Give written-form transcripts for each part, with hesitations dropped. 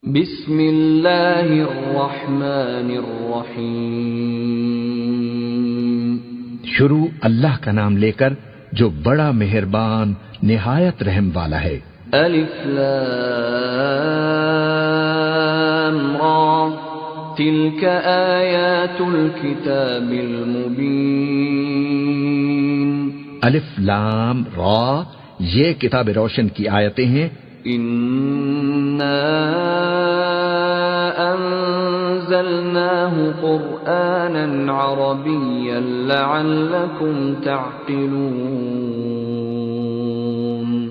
بسم اللہ الرحمن الرحیم، شروع اللہ کا نام لے کر جو بڑا مہربان نہایت رحم والا ہے۔ الف لام را تلک آیات الکتاب المبین۔ الف لام را، یہ کتاب روشن کی آیتیں ہیں۔ انا انزلناه قرآنا عربيا لعلكم تعقلون۔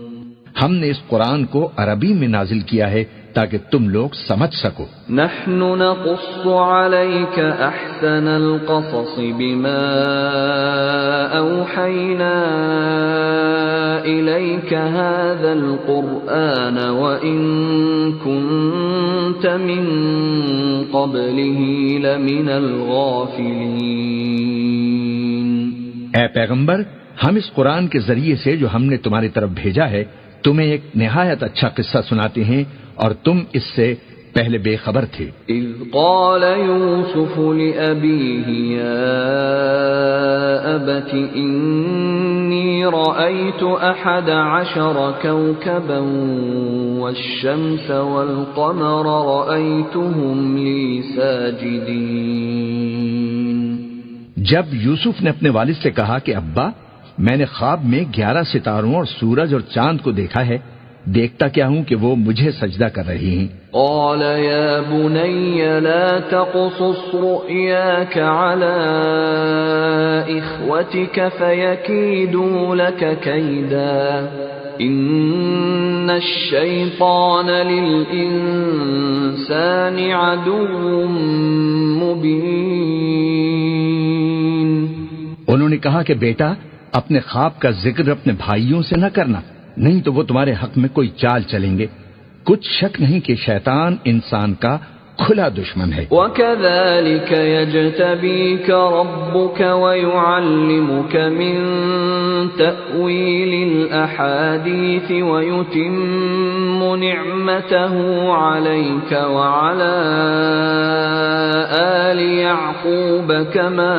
ہم نے اس قرآن کو عربی میں نازل کیا ہے تاکہ تم لوگ سمجھ سکو۔ نحن نقص عليك احسن القصص بما اوحينا اليك هذا القرآن وان كنت من قبله لمن الغافلين۔ اے پیغمبر، ہم اس قرآن کے ذریعے سے جو ہم نے تمہاری طرف بھیجا ہے تمہیں ایک نہایت اچھا قصہ سناتے ہیں اور تم اس سے پہلے بے خبر تھے۔ اذ قال یوسف لأبیہ یا ابت انی رأیت 11 کوکبا والشمس والقمر رأیتهم لی ساجدین۔ جب یوسف نے اپنے والد سے کہا کہ ابا، میں نے خواب میں 11 ستاروں اور سورج اور چاند کو دیکھا ہے، دیکھتا کیا ہوں کہ وہ مجھے سجدہ کر رہی ہیں۔ قال یا بنی لا تقصص رؤیاک علی اخوتک فیکیدوا لک کیدا ان الشیطان للانسان عدو مبین۔ انہوں نے کہا کہ بیٹا، اپنے خواب کا ذکر اپنے بھائیوں سے نہ کرنا، نہیں تو وہ تمہارے حق میں کوئی چال چلیں گے۔ کچھ شک نہیں کہ شیطان انسان کا کھلا دشمن ہے۔ وَكَذَلِكَ يَجْتَبِيكَ رَبُّكَ وَيُعَلِّمُكَ مِن تَأْوِيلِ الْأَحَادِيثِ وَيُتِمُّ نِعْمَتَهُ عَلَيْكَ وَعَلَى آلِ يَعْقُوبَ كَمَا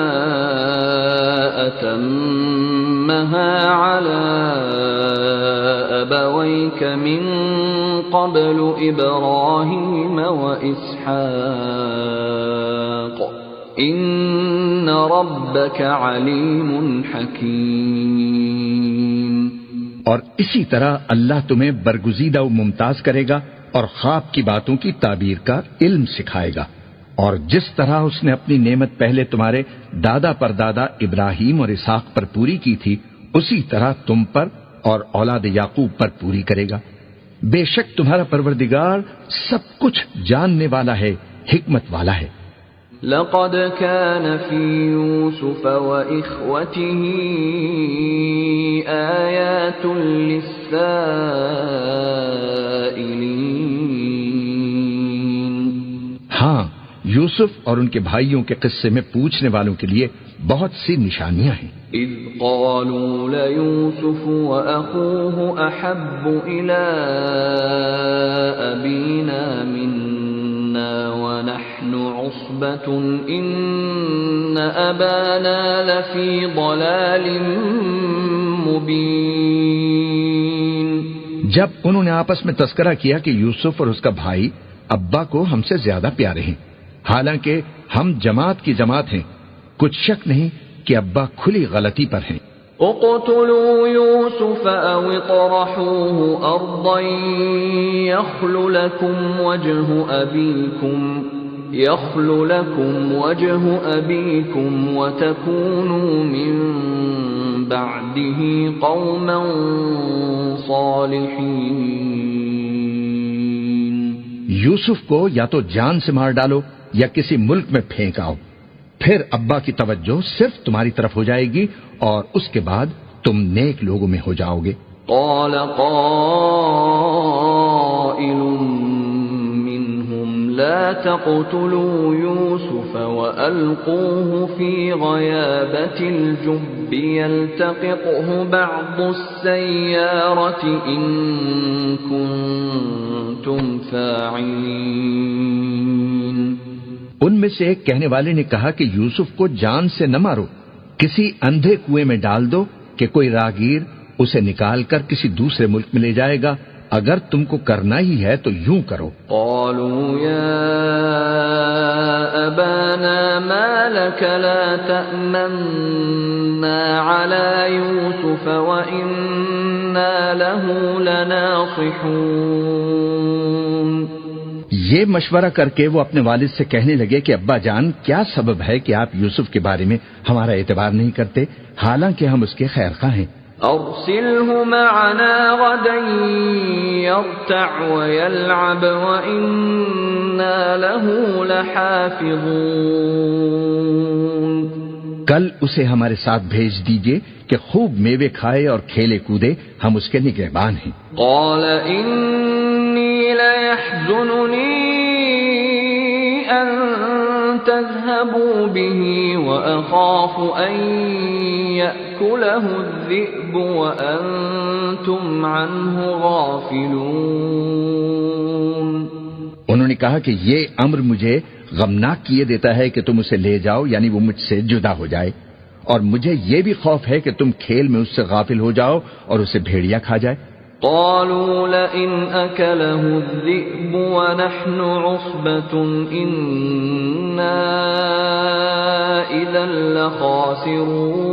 أَتَمَّهَا عَلَى أَبَوَيْكَ مِن قَبْلُ إِبْرَاهِيمَ وَإِسْحَاقَ إِنَّ رَبَّكَ عَلِيمٌ حَكِيمٌ۔ اور اسی طرح اللہ تمہیں برگزیدہ و ممتاز کرے گا اور خواب کی باتوں کی تعبیر کا علم سکھائے گا، اور جس طرح اس نے اپنی نعمت پہلے تمہارے دادا پردادا ابراہیم اور اسحاق پر پوری کی تھی، اسی طرح تم پر اور اولاد یعقوب پر پوری کرے گا۔ بے شک تمہارا پروردگار سب کچھ جاننے والا ہے، حکمت والا ہے۔ لقد كان في يوسف وإخوته آيات للسائلين۔ ہاں، یوسف اور ان کے بھائیوں کے قصے میں پوچھنے والوں کے لیے بہت سی نشانیاں ہیں۔ اذ قالوا ليوسف وأخوه أحب إلى أبينا منا ونحن عصبة إن أبانا لفي ضلال مبين۔ جب انہوں نے آپس میں تذکرہ کیا کہ یوسف اور اس کا بھائی ابا کو ہم سے زیادہ پیارے ہیں، حالانکہ ہم جماعت کی جماعت ہیں، کچھ شک نہیں کہ ابا کھلی غلطی پر ہیں۔ اقتلوا يوسف او اطرحوه ارضا يخل لكم وجه ابيكم وتكونوا من بعده قوما صالحين۔ یوسف کو یا تو جان سے مار ڈالو یا کسی ملک میں پھینک آؤ، پھر ابا کی توجہ صرف تمہاری طرف ہو جائے گی اور اس کے بعد تم نیک لوگوں میں ہو جاؤ گے۔ قال قائل منهم لا تقتلوا يوسف وألقوه في غيابة الجب يلتقطه بعض السيارة إن كنتم كنتم فاعلين. ان میں سے ایک کہنے والے نے کہا کہ یوسف کو جان سے نہ مارو، کسی اندھے کنویں میں ڈال دو کہ کوئی راہگیر اسے نکال کر کسی دوسرے ملک میں لے جائے گا. اگر تم کو کرنا ہی ہے تو یوں کرو. قالوا يا أبانا ما لك لا تأمنا على يوسف وإنا له لناصحون. یہ مشورہ کر کے وہ اپنے والد سے کہنے لگے کہ ابا جان، کیا سبب ہے کہ آپ یوسف کے بارے میں ہمارا اعتبار نہیں کرتے، حالانکہ ہم اس کے خیر خواہ ہیں. أرسله معنا غدا يرتع ويلعب وإنا له لحافظون. کل اسے ہمارے ساتھ بھیج دیجئے کہ خوب میوے کھائے اور کھیلے کودے، ہم اس کے نگہبان ہیں. قال إني ليحزنني أن تذهبوا به وأخاف أن يأكله الذئب وأنتم عنه غافلون. انہوں نے کہا کہ یہ امر مجھے غمناک کیے دیتا ہے کہ تم اسے لے جاؤ، یعنی وہ مجھ سے جدا ہو جائے، اور مجھے یہ بھی خوف ہے کہ تم کھیل میں اس سے غافل ہو جاؤ اور اسے بھیڑیا کھا جائے. قالوا لئن أكله الذئب ونحن عصبة إنا إذا لخاسرون.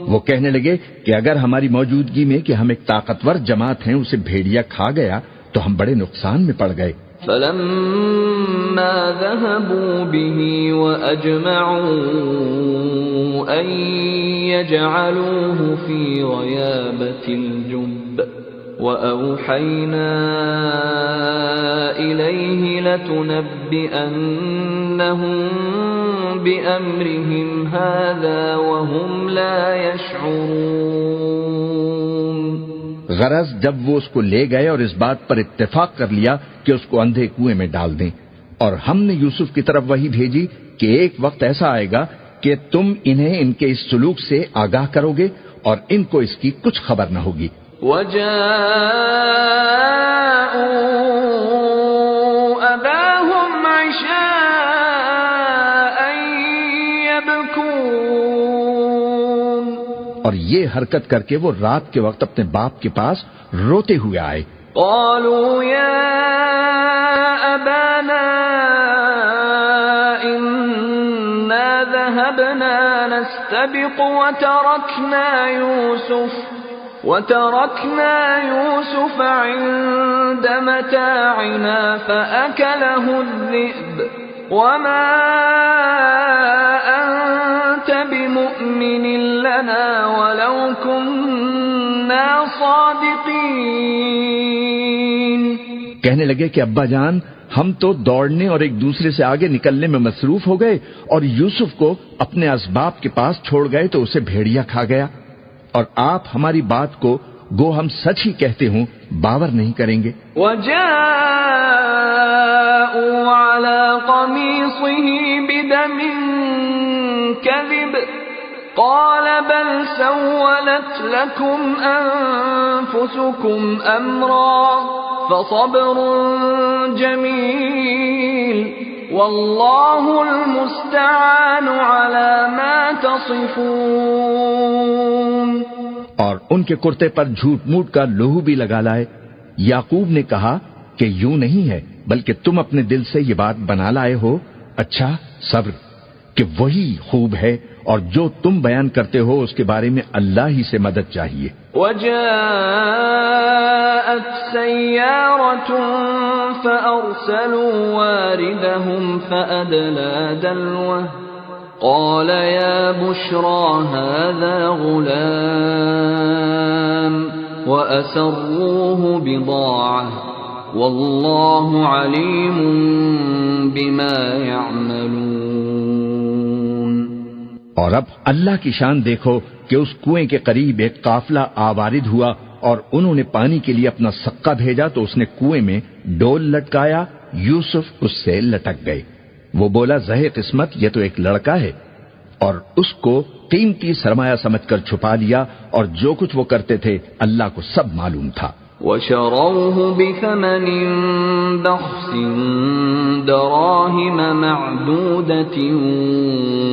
وہ کہنے لگے کہ اگر ہماری موجودگی میں کہ ہم ایک طاقتور جماعت ہیں اسے بھیڑیا کھا گیا تو ہم بڑے نقصان میں پڑ گئے. فلما ذهبوا به وأجمعوا أن يجعلوه في غيابة الجب وأوحينا إليه لتنبئنهم بأمرهم هذا وهم لا يشعرون. غرض جب وہ اس کو لے گئے اور اس بات پر اتفاق کر لیا کہ اس کو اندھے کنویں میں ڈال دیں، اور ہم نے یوسف کی طرف وحی بھیجی کہ ایک وقت ایسا آئے گا کہ تم انہیں ان کے اس سلوک سے آگاہ کرو گے اور ان کو اس کی کچھ خبر نہ ہوگی. وَجَاءُوا أَبَاهُمْ عِشَاءً يَبْكُونَ. اور یہ حرکت کر کے وہ رات کے وقت اپنے باپ کے پاس روتے ہوئے آئے. قالوا يا أبانا إنا ذهبنا نستبق وتركنا يوسف عند متاعنا فأكله الذئب وما أنت بمؤمن لنا ولو كنا صادقين. کہنے لگے کہ ابا جان، ہم تو دوڑنے اور ایک دوسرے سے آگے نکلنے میں مصروف ہو گئے اور یوسف کو اپنے اسباب کے پاس چھوڑ گئے تو اسے بھیڑیا کھا گیا، اور آپ ہماری بات کو گو ہم سچ ہی کہتے ہوں باور نہیں کریں گے. وَجَاءُوا عَلَى قَمِيصِهِ بِدَمٍ كَذِبٍ قَالَ بَلْ سَوَّلَتْ لَكُمْ أَنفُسُكُمْ أَمْرًا فَصَبْرٌ جَمِيلٌ وَاللَّهُ الْمُسْتَعَانُ عَلَى مَا تَصِفُونَ. اور ان کے کرتے پر جھوٹ موٹ کا لہو بھی لگا لائے. یعقوب نے کہا کہ یوں نہیں ہے، بلکہ تم اپنے دل سے یہ بات بنا لائے ہو. اچھا، صبر، کہ وہی خوب ہے، اور جو تم بیان کرتے ہو اس کے بارے میں اللہ ہی سے مدد چاہیے. وَجَاءَتْ سَيَّارَةٌ فَأَرْسَلُوا وَارِدَهُمْ فَأَدْلَى دَلْوَهُ قَالَ يَا بُشْرَى هَذَا غُلَامٌ وَأَسَرُّوهُ بِضَاعَةً وَاللَّهُ عَلِيمٌ بِمَا يَعْمَلُونَ. اور اب اللہ کی شان دیکھو کہ اس کنویں کے قریب ایک قافلہ آوارد ہوا اور انہوں نے پانی کے لیے اپنا سقا بھیجا تو اس نے کنویں میں ڈول لٹکایا. یوسف اس سے لٹک گئے. وہ بولا، زہے قسمت، یہ تو ایک لڑکا ہے، اور اس کو قیمتی سرمایہ سمجھ کر چھپا لیا، اور جو کچھ وہ کرتے تھے اللہ کو سب معلوم تھا. وشروه بثمن بخس دراهم معدودة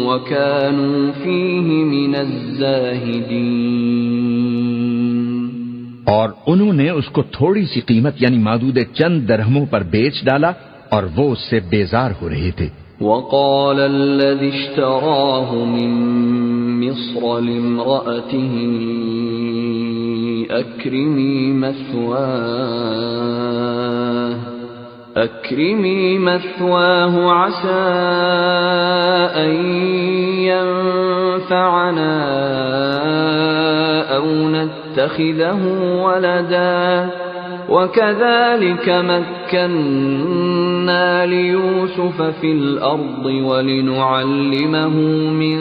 وكانوا فيه من الزاهدين. اور انہوں نے اس کو تھوڑی سی قیمت یعنی معدود چند درہموں پر بیچ ڈالا اور وہ اس سے بیزار ہو رہے تھے. وقال الذي اشتراه من مصر لامرأته أكرمي مثواه عسى أن ينفعنا أو نتخذه ولدا وكذلك مكنا ليوسف في الأرض ولنعلمه من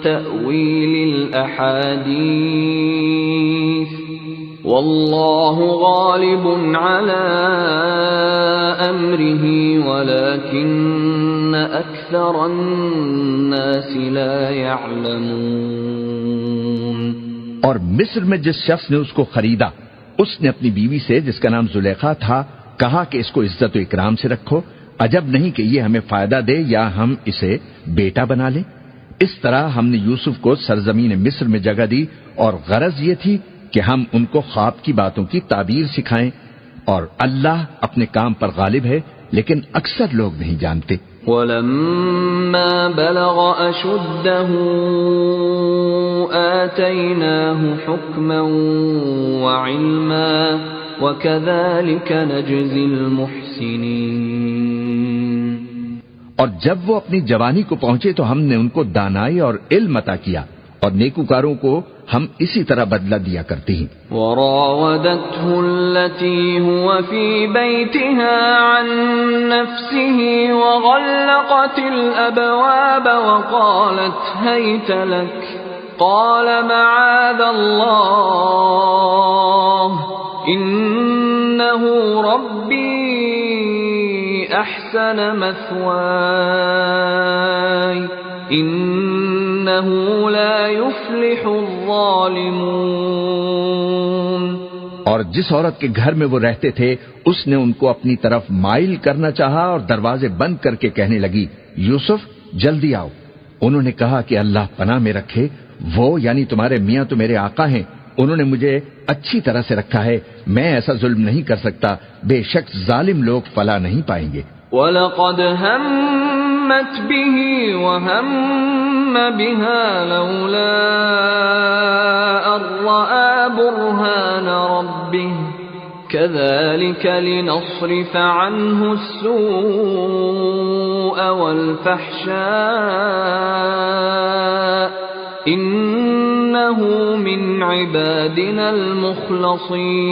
تأويل الأحاديث والله غالب على أمره ولكن أكثر الناس لا يعلمون. اور مصر میں جس شخص نے اس کو خریدا اس نے اپنی بیوی سے جس کا نام زلیخا تھا کہا کہ اس کو عزت و اکرام سے رکھو، عجب نہیں کہ یہ ہمیں فائدہ دے یا ہم اسے بیٹا بنا لیں. اس طرح ہم نے یوسف کو سرزمین مصر میں جگہ دی اور غرض یہ تھی کہ ہم ان کو خواب کی باتوں کی تعبیر سکھائیں، اور اللہ اپنے کام پر غالب ہے لیکن اکثر لوگ نہیں جانتے. وَلَمَّا بَلَغَ أَشُدَّهُ آتَيْنَاهُ حُكْمًا وَعِلْمًا وَكَذَلِكَ نَجْزِي الْمُحْسِنِينَ. اور جب وہ اپنی جوانی کو پہنچے تو ہم نے ان کو دانائی اور علم عطا کیا، اور نیکوکاروں کو ہم اسی طرح بدلہ دیا کرتے ہیں. وراودته التي هو في بيتها عن نفسه وغلقت الأبواب وقالت هيت لك قال معاذ الله إنه ربي أحسن مثواي إنه لا يفلح الظالمون. اور جس عورت کے گھر میں وہ رہتے تھے اس نے ان کو اپنی طرف مائل کرنا چاہا اور دروازے بند کر کے کہنے لگی یوسف جلدی آؤ. انہوں نے کہا کہ اللہ پناہ میں رکھے، وہ یعنی تمہارے میاں تو میرے آقا ہیں، انہوں نے مجھے اچھی طرح سے رکھا ہے، میں ایسا ظلم نہیں کر سکتا، بے شک ظالم لوگ فلاح نہیں پائیں گے. وَلَقَدْ هَمَّتْ بِهِ وَهَمَّ بِهَا لَوْلَا أَن رَّأَىٰ بُرْهَانَ رَبِّهِ كَذَٰلِكَ لِنَصْرِفَ عَنْهُ السُّوءَ وَالْفَحْشَاءَ إِنَّهُ مِنْ عِبَادِنَا الْمُخْلَصِينَ.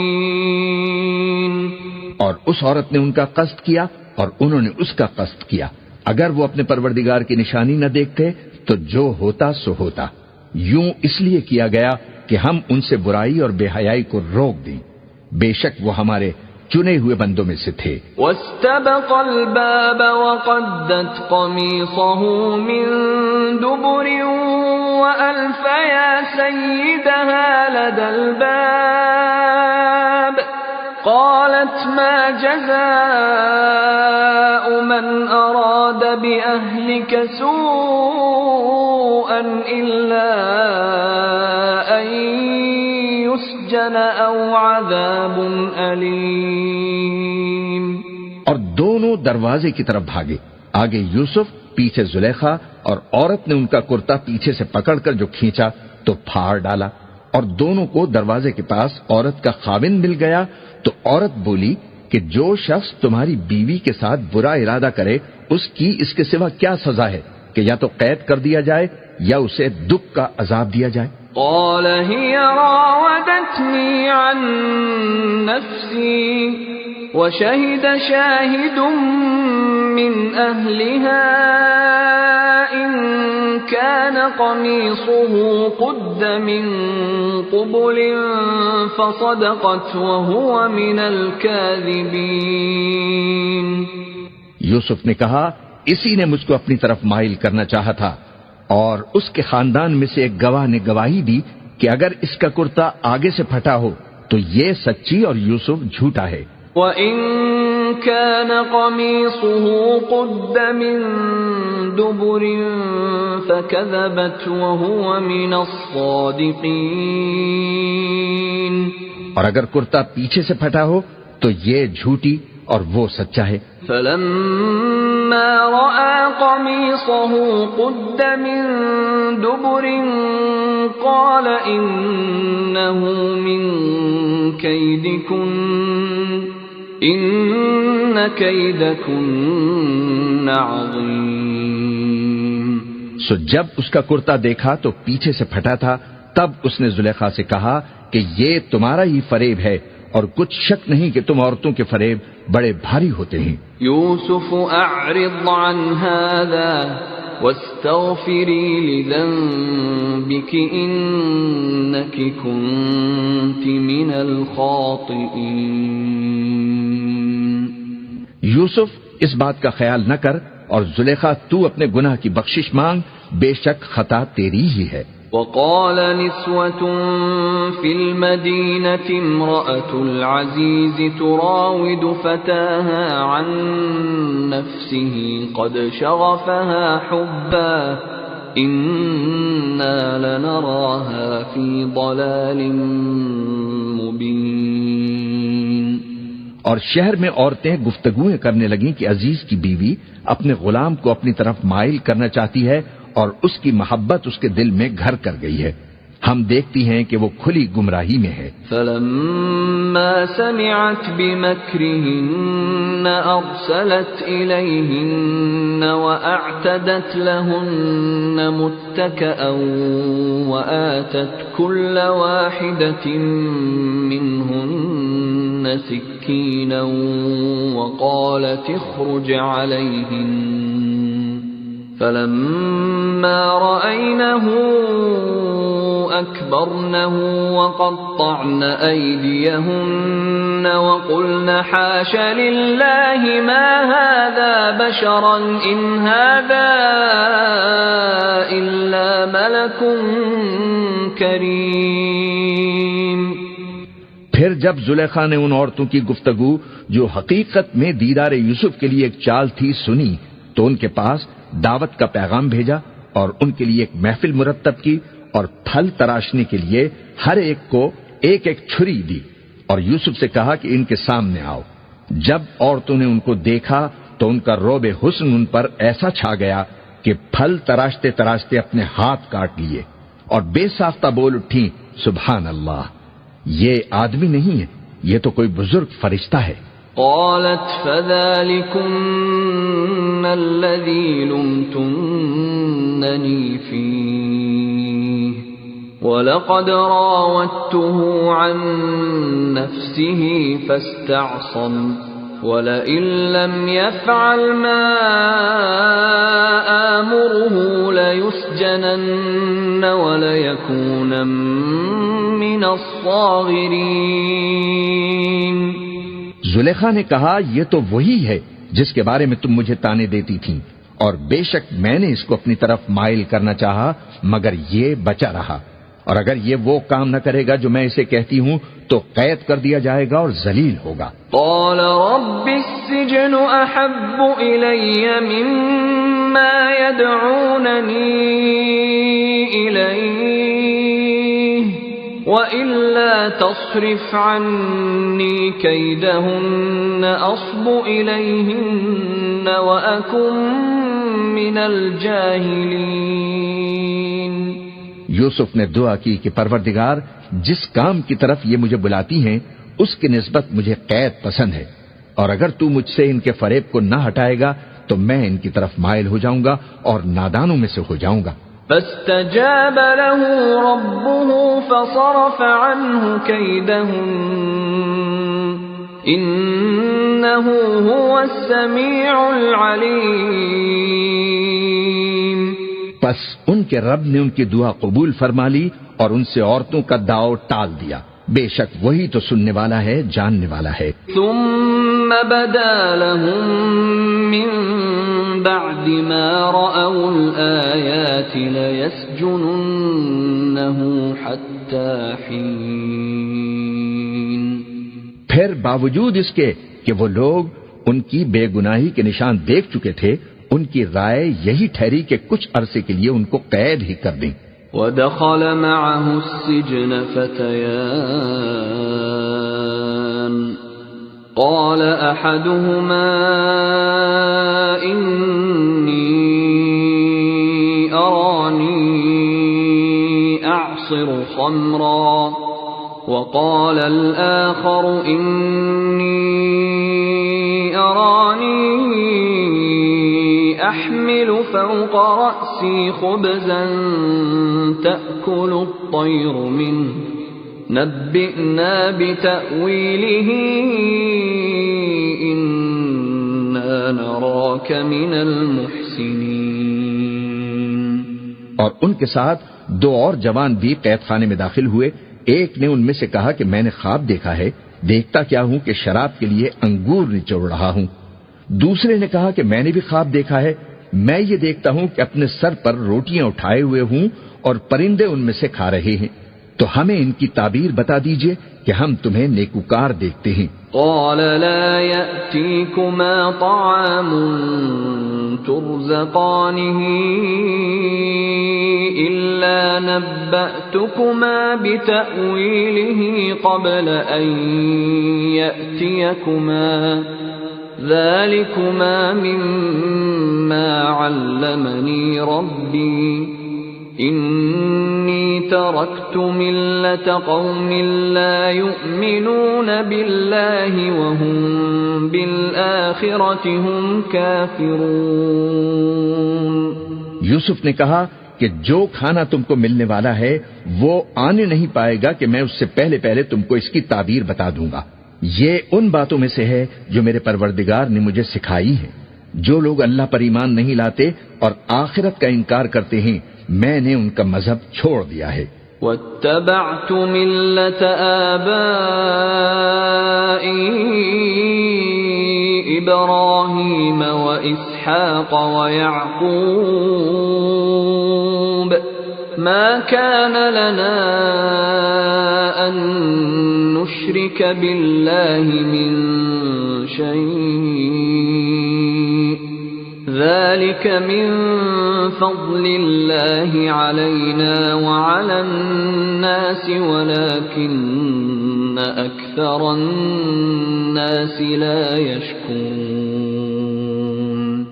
اور اس عورت نے ان کا قصد کیا اور انہوں نے اس کا قصد کیا. اگر وہ اپنے پروردگار کی نشانی نہ دیکھتے تو جو ہوتا سو ہوتا. یوں اس لیے کیا گیا کہ ہم ان سے برائی اور بے حیائی کو روک دیں، بے شک وہ ہمارے چنے ہوئے بندوں میں سے تھے. وَاسْتَبَقَ الْبَابَ وَقَدَّتْ قَمِيصَهُ مِن دُبُرٍ وَأَلْفَ يَا سَيِّدَهَا لَدَى الْبَابِ قالت ما جزاء من أراد بأهلك سوءا إلا أن يسجن أو عذاب أليم. اور دونوں دروازے کی طرف بھاگے، آگے یوسف پیچھے زلیخا، اور عورت نے ان کا کرتا پیچھے سے پکڑ کر جو کھینچا تو پھاڑ ڈالا. اور دونوں کو دروازے کے پاس عورت کا خاوند مل گیا. تو عورت بولی کہ جو شخص تمہاری بیوی کے ساتھ برا ارادہ کرے اس کی اس کے سوا کیا سزا ہے کہ یا تو قید کر دیا جائے یا اسے دکھ کا عذاب دیا جائے. قال هي راودتني عن نفسي وشهد شاهد من أهلها إن كان قميصه قد من قبل فصدقت وهو من الكاذبين. یوسف نے کہا اسی نے مجھ کو اپنی طرف مائل کرنا چاہا تھا، اور اس کے خاندان میں سے ایک گواہ نے گواہی دی کہ اگر اس کا کرتا آگے سے پھٹا ہو تو یہ سچی اور یوسف جھوٹا ہے. وَإِن كَانَ قَمِيصُهُ قُدَّ مِن دُبُرٍ فَكَذَبَتْ وَهُوَ مِنَ الصَّادِقِينَ. اور اگر کرتا پیچھے سے پھٹا ہو تو یہ جھوٹی اور وہ سچا ہے. فَلَمَّا رَأَى قَمِيصَهُ قُدَّ مِن دُبُرٍ قَالَ إِنَّهُ مِن كَيْدِكُنَّ إِنَّ كَيْدَكُنَّ عَظِيمٌ. سو جب اس کا کرتا دیکھا تو پیچھے سے پھٹا تھا، تب اس نے زلیخا سے کہا کہ یہ تمہارا ہی فریب ہے، اور کچھ شک نہیں کہ تم عورتوں کے فریب بڑے بھاری ہوتے ہیں. یوسف اعرض عن هذا واستغفری لذنبک انک کنت من الخاطئین. یوسف اس بات کا خیال نہ کر، اور زلیخا تو اپنے گناہ کی بخشش مانگ، بے شک خطا تیری ہی ہے. وقال نسوة في المدينة امرأة العزيز تراود فتاها عن نفسه قد شغفها حبا إنا لنراها في ضلال مبين. اور شہر میں عورتیں گفتگویں کرنے لگیں کہ عزیز کی بیوی اپنے غلام کو اپنی طرف مائل کرنا چاہتی ہے اور اس کی محبت اس کے دل میں گھر کر گئی ہے، ہم دیکھتی ہیں کہ وہ کھلی گمراہی میں ہے. فلما سمعت بمكرهن ارسلت اليهن واعتدت لهن متكئا وآتت كل واحدة منهن سكينا وقالت اخرج عليهن. فلما رأينه أكبرنه وقطعن أيديهن وقلن حاش لله ما هذا بشرا إن هذا إلا ملك كريم. پھر جب زلیخا نے ان عورتوں کی گفتگو جو حقیقت میں دیدار یوسف کے لیے ایک چال تھی سنی، تو ان کے پاس دعوت کا پیغام بھیجا اور ان کے لیے ایک محفل مرتب کی اور پھل تراشنے کے لیے ہر ایک کو ایک ایک چھری دی اور یوسف سے کہا کہ ان کے سامنے آؤ. جب عورتوں نے ان کو دیکھا تو ان کا روب حسن ان پر ایسا چھا گیا کہ پھل تراشتے تراشتے اپنے ہاتھ کاٹ لیے اور بے ساختہ بول اٹھی، سبحان اللہ، یہ آدمی نہیں ہے، یہ تو کوئی بزرگ فرشتہ ہے. قالت فذلكن الذي لمتنني فيه ولقد راودته عن نفسه فاستعصم ولئن لم يفعل ما آمره ليسجنن وليكون من الصاغرين. زلیخا نے کہا یہ تو وہی ہے جس کے بارے میں تم مجھے تانے دیتی تھیں، اور بے شک میں نے اس کو اپنی طرف مائل کرنا چاہا مگر یہ بچا رہا، اور اگر یہ وہ کام نہ کرے گا جو میں اسے کہتی ہوں تو قید کر دیا جائے گا اور ذلیل ہوگا. قال رب السجن احب الی مما يدعوننی الیہ وَإِلَّا تَصْرِفْ عَنِّي كَيْدَهُنَّ أَصْبُ إِلَيْهِنَّ وَأَكُنْ مِنَ الْجَاهِلِينَ. یوسف نے دعا کی کہ پروردگار، جس کام کی طرف یہ مجھے بلاتی ہیں اس کی نسبت مجھے قید پسند ہے، اور اگر تو مجھ سے ان کے فریب کو نہ ہٹائے گا تو میں ان کی طرف مائل ہو جاؤں گا اور نادانوں میں سے ہو جاؤں گا. فاستجاب له ربه فصرف عنه كيدهن إنه هو السميع العليم. پس ان کے رب نے ان کی دعا قبول فرما لی اور ان سے عورتوں کا داؤ ٹال دیا، بے شک وہی تو سننے والا ہے، جاننے والا ہے. ثم بدا لهم من بعد ما رأوا الآيات ليسجننه حتى حين. پھر باوجود اس کے کہ وہ لوگ ان کی بے گناہی کے نشان دیکھ چکے تھے، ان کی رائے یہی ٹھہری کہ کچھ عرصے کے لیے ان کو قید ہی کر دیں۔ وَدَخَلَ مَعَهُ السِّجْنَ فَتَيَانِ قَالَ أَحَدُهُمَا إِنِّي أَرَانِي أَعْصِرُ خَمْرًا وَقَالَ الْآخَرُ إِنِّي أَرَانِي أَحْمِلُ فَوْقَ رَأْسِي خُبْزًا تَأْكُلُ الطَّيْرُ مِنْهُ نَبِّئْنَا بِتَأْوِيلِهِ إِنَّا نَرَاكَ مِنَ الْمُحْسِنِينَ۔ اور ان کے ساتھ دو اور جوان بھی قید خانے میں داخل ہوئے۔ ایک نے ان میں سے کہا کہ میں نے خواب دیکھا ہے، دیکھتا کیا ہوں کہ شراب کے لیے انگور نچوڑ رہا ہوں۔ دوسرے نے کہا کہ میں نے بھی خواب دیکھا ہے، میں یہ دیکھتا ہوں کہ اپنے سر پر روٹیاں اٹھائے ہوئے ہوں اور پرندے ان میں سے کھا رہے ہیں، تو ہمیں ان کی تعبیر بتا دیجئے کہ ہم تمہیں نیکوکار دیکھتے ہیں۔ قال لا يأتيكما طعام ترزقانه إلا نبأتكما بتأويله قبل أن يأتيكما ذلكما مما علمني ربي إني تركت ملة قوم لا يؤمنون بالله وهم بالآخرة هم كافرون۔ یوسف نے کہا کہ جو کھانا تم کو ملنے والا ہے وہ آنے نہیں پائے گا کہ میں اس سے پہلے پہلے تم کو اس کی تعبیر بتا دوں گا۔ یہ ان باتوں میں سے ہے جو میرے پروردگار نے مجھے سکھائی ہیں۔ جو لوگ اللہ پر ایمان نہیں لاتے اور آخرت کا انکار کرتے ہیں، میں نے ان کا مذہب چھوڑ دیا ہے۔ وَاتَّبَعْتُ مِلَّةَ آبَائِي إِبْرَاهِيمَ وَإِسْحَاقَ وَيَعْقُوبَ مَا كَانَ لَنَا أَن نُّشْرِكَ بِاللَّهِ مِن شَيْءٍ ذَلِكَ مِن فَضْلِ اللَّهِ عَلَيْنَا وَعَلَى النَّاسِ وَلَكِنَّ أَكْثَرَ النَّاسِ لَا يَشْكُرُونَ۔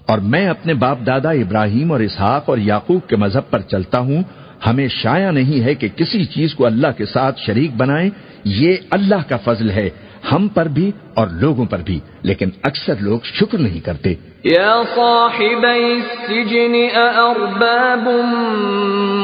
اور میں اپنے باپ دادا ابراہیم اور اسحاق اور یعقوب کے مذہب پر چلتا ہوں۔ ہمیں شایع نہیں ہے کہ کسی چیز کو اللہ کے ساتھ شریک بنائیں، یہ اللہ کا فضل ہے ہم پر بھی اور لوگوں پر بھی، لیکن اکثر لوگ شکر نہیں کرتے۔ یا صاحبی السجن أأرباب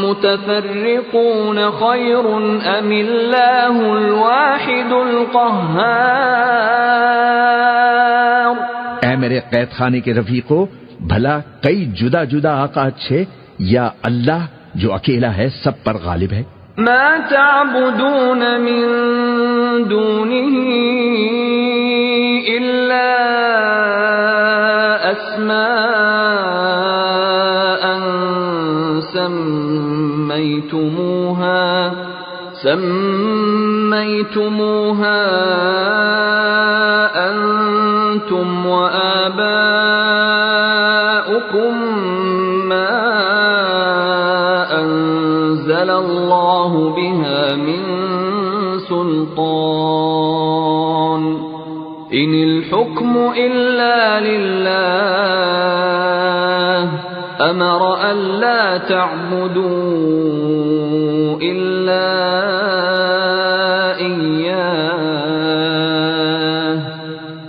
متفرقون خیر ام اللہ الواحد القہار۔ اے میرے قید خانے کے رفیقو، بھلا کئی جدا جدا آقا اچھے یا اللہ جو اکیلا ہے سب پر غالب ہے؟ ما تعبدون من دونه إلا أسماء سميتموها أنتم وآباؤكم ما أنزل الله بها من سلطان إن الحكم إلا لله أمر ألا تعبدوا إلا إياه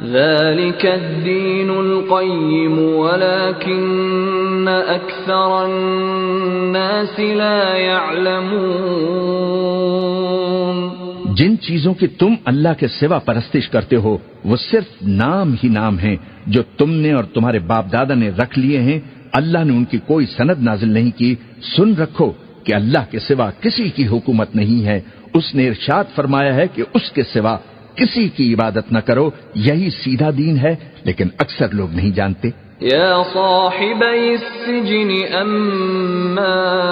ذلك الدين القيم ولكن أكثر الناس لا يعلمون۔ جن چیزوں کی تم اللہ کے سوا پرستش کرتے ہو وہ صرف نام ہی نام ہیں جو تم نے اور تمہارے باپ دادا نے رکھ لیے ہیں۔ اللہ نے ان کی کوئی سند نازل نہیں کی۔ سن رکھو کہ اللہ کے سوا کسی کی حکومت نہیں ہے۔ اس نے ارشاد فرمایا ہے کہ اس کے سوا کسی کی عبادت نہ کرو، یہی سیدھا دین ہے، لیکن اکثر لوگ نہیں جانتے۔ یا صاحبی السجن اما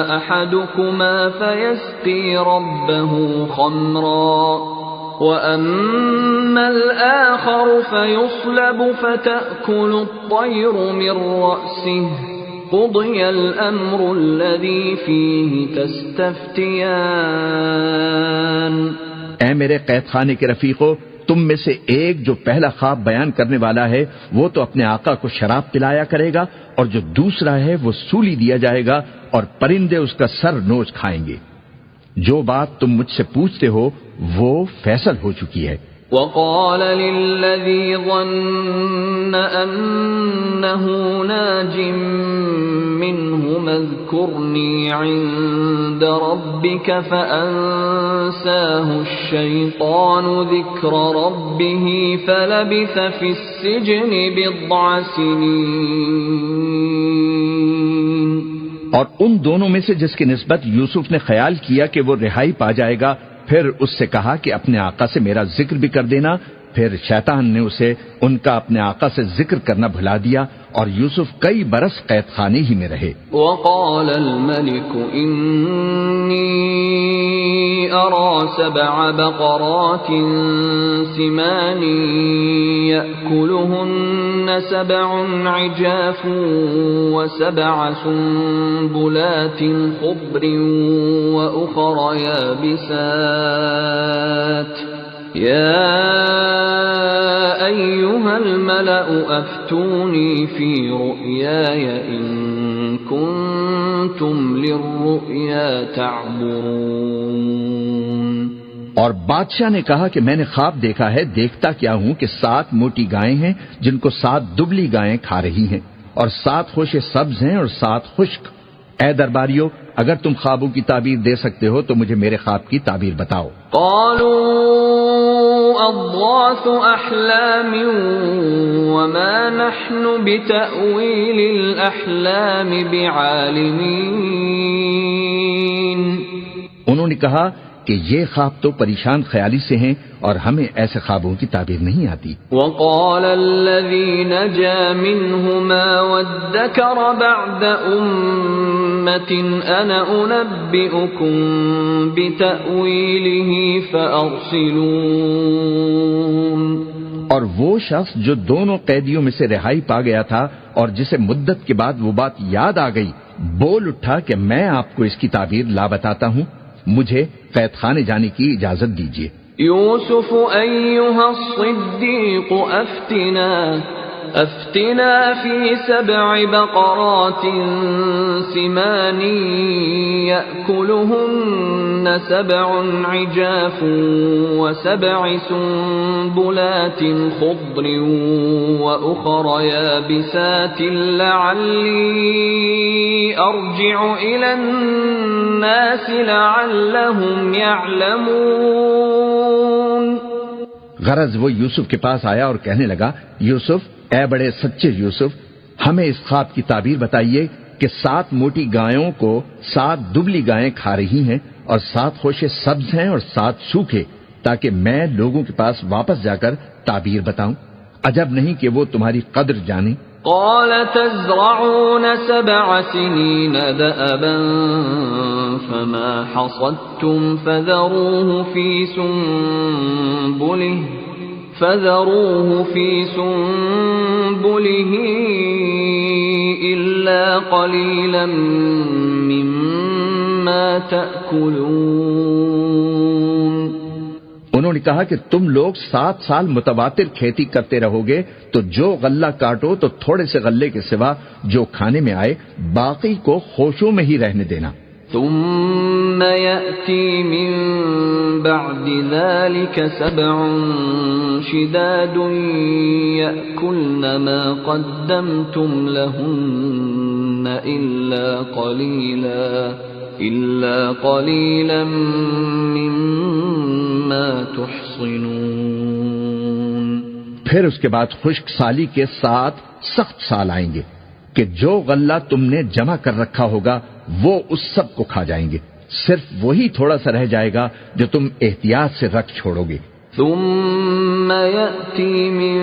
احدكما فيسقي ربه خمرا وَأَمَّا الْآخَرُ فَيُصْلَبُ فَتَأْكُلُ الطَّيْرُ مِنْ رَأْسِهِ قُضِيَ الْأَمْرُ الَّذِي فِيهِ تَسْتَفْتِيَانِ۔ اے میرے قید خانے کے رفیقو، تم میں سے ایک جو پہلا خواب بیان کرنے والا ہے وہ تو اپنے آقا کو شراب پلایا کرے گا، اور جو دوسرا ہے وہ سولی دیا جائے گا اور پرندے اس کا سر نوچ کھائیں گے۔ جو بات تم مجھ سے پوچھتے ہو وہ فیصل ہو چکی ہے۔ وَقَالَ لِلَّذِي ظَنَّ أَنَّهُ نَاجٍ مِّنْهُمَ اذْكُرْنِي عِندَ رَبِّكَ فَأَنسَاهُ الشَّيْطَانُ ذِكْرَ رَبِّهِ فَلَبِثَ فِي السِّجْنِ بِضْعَ سِنِينَ۔ اور ان دونوں میں سے جس کی نسبت یوسف نے خیال کیا کہ وہ رہائی پا جائے گا، پھر اس سے کہا کہ اپنے آقا سے میرا ذکر بھی کر دینا، پھر شیطان نے اسے ان کا اپنے آقا سے ذکر کرنا بھلا دیا، اور یوسف کئی برس قید خانے ہی میں رہے۔ وَقَالَ الْمَلِكُ إِنِّي أَرَى 7 بَقَرَاتٍ سِمَانٍ يَأْكُلُهُنَّ 7 عِجَافٌ و7 سُنبُلَاتٍ خُضْرٍ وَأُخَرَ يَابِسَاتٍ يَا أَيُّهَا الْمَلَأُ أَفْتُونِي فِي رُؤْيَايَ إِن كُنتُمْ لِلرُّؤْيَا تَعْبُرُونَ۔ اور بادشاہ نے کہا کہ میں نے خواب دیکھا ہے، دیکھتا کیا ہوں کہ 7 موٹی گائیں ہیں جن کو 7 دبلی گائیں کھا رہی ہیں، اور 7 خوشے سبز ہیں اور 7 خشک۔ اے درباریو، اگر تم خوابوں کی تعبیر دے سکتے ہو تو مجھے میرے خواب کی تعبیر بتاؤ۔ قالوا أضغاث أحلام وما نحن بتأويل الأحلام بعالمين۔ انہوں نے کہا کہ یہ خواب تو پریشان خیالی سے ہیں اور ہمیں ایسے خوابوں کی تعبیر نہیں آتی۔ وقال الذي نجا منهما وادكر بعد أمة أنا أنبئكم بتأويله فأرسلون۔ اور وہ شخص جو دونوں قیدیوں میں سے رہائی پا گیا تھا اور جسے مدت کے بعد وہ بات یاد آ گئی، بول اٹھا کہ میں آپ کو اس کی تعبیر لا بتاتا ہوں، مجھے قید خانے جانے کی اجازت دیجیے۔ یوسف ایھا الصدیق افتنا فی 7 بقرات سمان یأکلہن 7 عجاف و7 سنبلات خضر وأخر یابسات لعلی ارجع الى الناس لعلهم یعلمون۔ غرض وہ یوسف کے پاس آیا اور کہنے لگا، یوسف، اے بڑے سچے یوسف، ہمیں اس خواب کی تعبیر بتائیے کہ 7 موٹی گایوں کو 7 دبلی گائیں کھا رہی ہیں اور 7 خوشے سبز ہیں اور 7 سوکھے، تاکہ میں لوگوں کے پاس واپس جا کر تعبیر بتاؤں۔ عجب نہیں کہ وہ تمہاری قدر جانیں۔ قال تزرعون 7 سنين دأبا فما حصدتم فذروه في سنبله إلا قليلا مما تأكلون۔ انہوں نے کہا کہ تم لوگ 7 سال متواتر کھیتی کرتے رہو گے تو جو غلہ کاٹو تو تھوڑے سے غلے کے سوا جو کھانے میں آئے باقی کو خوشوں میں ہی رہنے دینا۔ ثم يأتي من بعد ذلك 7 شداد يأكلن ما قدمتم لهن إلا قليلا مما تحصنون۔ پھر اس کے بعد خشک سالی کے 7 سخت سال آئیں گے کہ جو غلہ تم نے جمع کر رکھا ہوگا وہ اس سب کو کھا جائیں گے، صرف وہی تھوڑا سا رہ جائے گا جو تم احتیاط سے رکھ چھوڑو گے۔ ثم يأتي من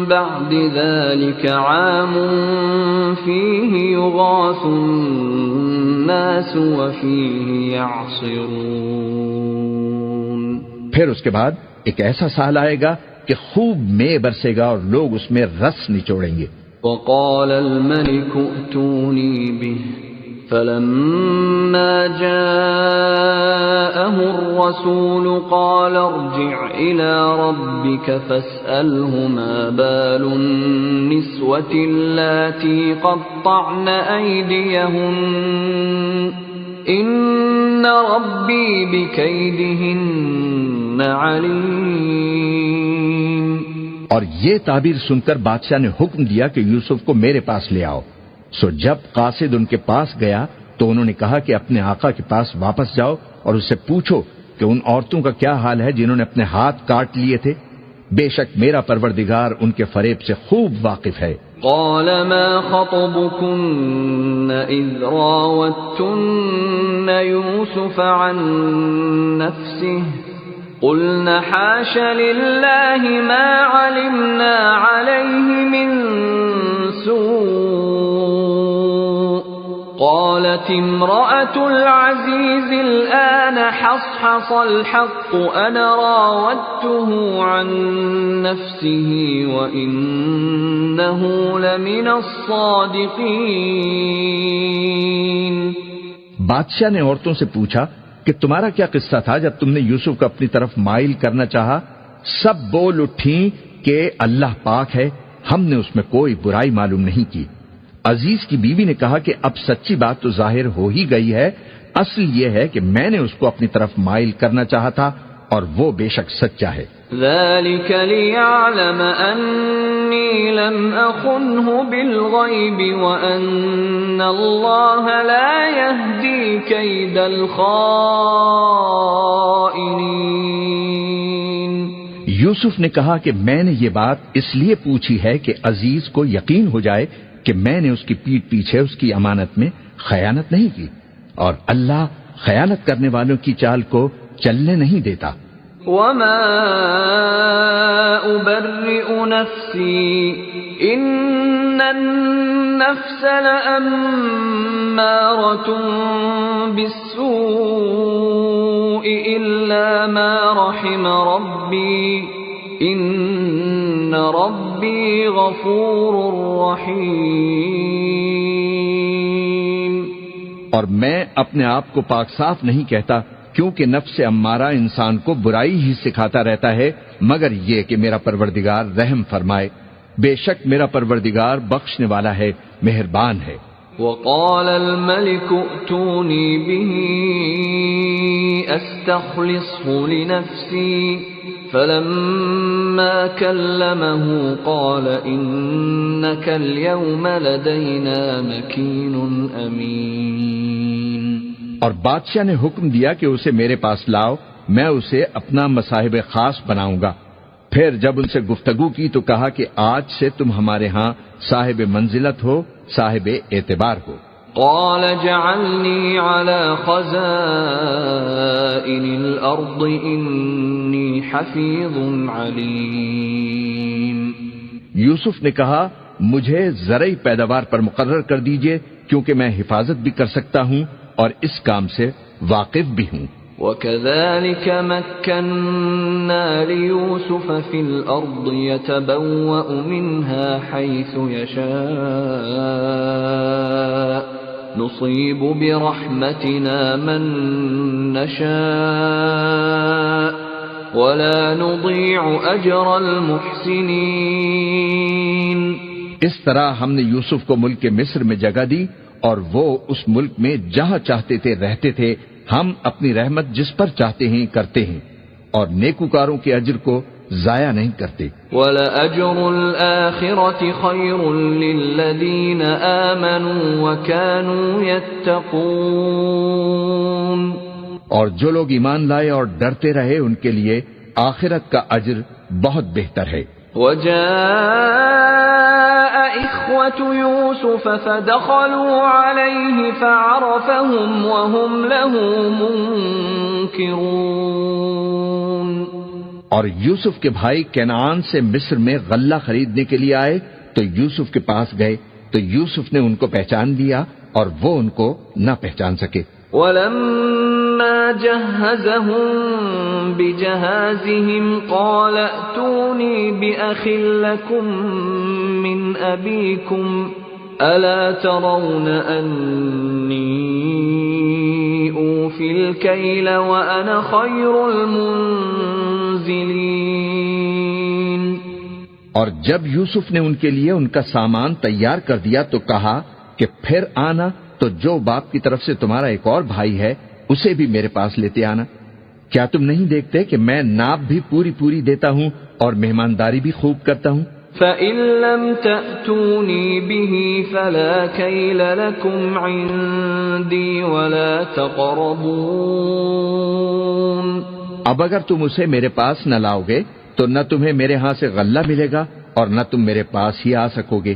بعد ذلك عام فيه يغاث الناس وفيه يعصرون۔ پھر اس کے بعد ایک ایسا سال آئے گا کہ خوب مے برسے گا اور لوگ اس میں رس نچوڑیں گے۔ وقال الملك ائتوني به فلما جاءه الرسول قال ارجع إلى ربك فاسأله ما بال النسوة اللاتي قطعن أيديهن إن ربي بكيدهن عليم۔ اور یہ تعبیر سن کر بادشاہ نے حکم دیا کہ یوسف کو میرے پاس لے آؤ۔ سو جب قاصد ان کے پاس گیا تو انہوں نے کہا کہ اپنے آقا کے پاس واپس جاؤ اور اس سے پوچھو کہ ان عورتوں کا کیا حال ہے جنہوں نے اپنے ہاتھ کاٹ لیے تھے، بے شک میرا پروردگار ان کے فریب سے خوب واقف ہے۔ قال ما خطبكن إذ راوتن يوسف عن نفسه قلنا حاش لله ما علمنا عليه من سوء قالت امرأة العزيز الآن حصحص الحق أنا راودته عن نفسه وإنه لمن الصادقين۔ بادشاہ نے عورتوں سے پوچھا کہ تمہارا کیا قصہ تھا جب تم نے یوسف کو اپنی طرف مائل کرنا چاہا؟ سب بول اٹھیں کہ اللہ پاک ہے، ہم نے اس میں کوئی برائی معلوم نہیں کی۔ عزیز کی بیوی نے کہا کہ اب سچی بات تو ظاہر ہو ہی گئی ہے، اصل یہ ہے کہ میں نے اس کو اپنی طرف مائل کرنا چاہا تھا اور وہ بے شک سچا ہے۔ ذلك ليعلم أني لم أخنه بالغيب وأن الله لا يهدي كيد الخائنين۔ یوسف نے کہا کہ میں نے یہ بات اس لیے پوچھی ہے کہ عزیز کو یقین ہو جائے کہ میں نے اس کی پیٹھ پیچھے اس کی امانت میں خیانت نہیں کی، اور اللہ خیانت کرنے والوں کی چال کو چلنے نہیں دیتا۔ وما أبرئ نفسي إن النفس لأمارة بالسوء إلا ما رحم ربي إن ربي غفور رحيم۔ اور میں اپنے آپ کو پاک صاف نہیں کہتا، کیونکہ نفس امارہ انسان کو برائی ہی سکھاتا رہتا ہے، مگر یہ کہ میرا پروردگار رحم فرمائے، بے شک میرا پروردگار بخشنے والا ہے، مہربان ہے۔ وقال الملك ائتوني به استخلصه لنفسي فلما كلمه قال إنك اليوم لدينا مكين أمين۔ اور بادشاہ نے حکم دیا کہ اسے میرے پاس لاؤ، میں اسے اپنا مصاحب خاص بناؤں گا۔ پھر جب ان سے گفتگو کی تو کہا کہ آج سے تم ہمارے ہاں صاحب منزلت ہو، صاحب اعتبار ہو۔ قال جعلني على خزائن الأرض إني حفيظ عليم۔ یوسف نے کہا مجھے زرعی پیداوار پر مقرر کر دیجئے، کیونکہ میں حفاظت بھی کر سکتا ہوں اور اس کام سے واقف بھی ہوں۔ وَكَذَلِكَ مَكَّنَّا لِيُوسُفَ فِي الْأَرْضِ يَتَبَوَّأُ مِنْهَا حَيْثُ يَشَاءُ نُصِيبُ بِرَحْمَتِنَا مَن نَّشَاءُ وَلَا نُضِيعُ أَجْرَ الْمُحْسِنِينَ۔ اس طرح ہم نے یوسف کو ملک مصر میں جگہ دی، اور وہ اس ملک میں جہاں چاہتے تھے رہتے تھے، ہم اپنی رحمت جس پر چاہتے ہیں کرتے ہیں، اور نیکوکاروں کے اجر کو ضائع نہیں کرتے۔ وَلَأَجْرُ الْآخِرَةِ خَيْرٌ لِّلَّذِينَ آمَنُوا وَكَانُوا يَتَّقُونَ۔ اور جو لوگ ایمان لائے اور ڈرتے رہے ان کے لیے آخرت کا اجر بہت بہتر ہے۔ وَجَاءَ إِخْوَةُ يُوسُفَ فَدَخَلُوا عَلَيْهِ فَعَرَفَهُمْ وَهُمْ لَهُ مُنكِرُونَ۔ اور یوسف کے بھائی کنعان سے مصر میں غلہ خریدنے کے لیے آئے تو یوسف کے پاس گئے تو یوسف نے ان کو پہچان لیا اور وہ ان کو نہ پہچان سکے۔ وَلَمَّا فلما جهزهم بجهازهم قال ائتوني بأخ لكم من أبيكم ألا ترون أني أوفي الكيل وأنا خير المنزلين۔ اور جب یوسف نے ان کے لیے ان کا سامان تیار کر دیا تو کہا کہ پھر آنا تو جو باپ کی طرف سے تمہارا ایک اور بھائی ہے اسے بھی میرے پاس لیتے آنا۔ کیا تم نہیں دیکھتے کہ میں ناپ بھی پوری پوری دیتا ہوں اور مہمانداری بھی خوب کرتا ہوں؟ فَإِن لَّمْ تَأْتُونِي بِهِ فَلَا كَيْلَ لَكُمْ عِندِي وَلَا تَقْرَبُونَ۔ اب اگر تم اسے میرے پاس نہ لاؤ گے تو نہ تمہیں میرے ہاں سے غلہ ملے گا اور نہ تم میرے پاس ہی آ سکو گے۔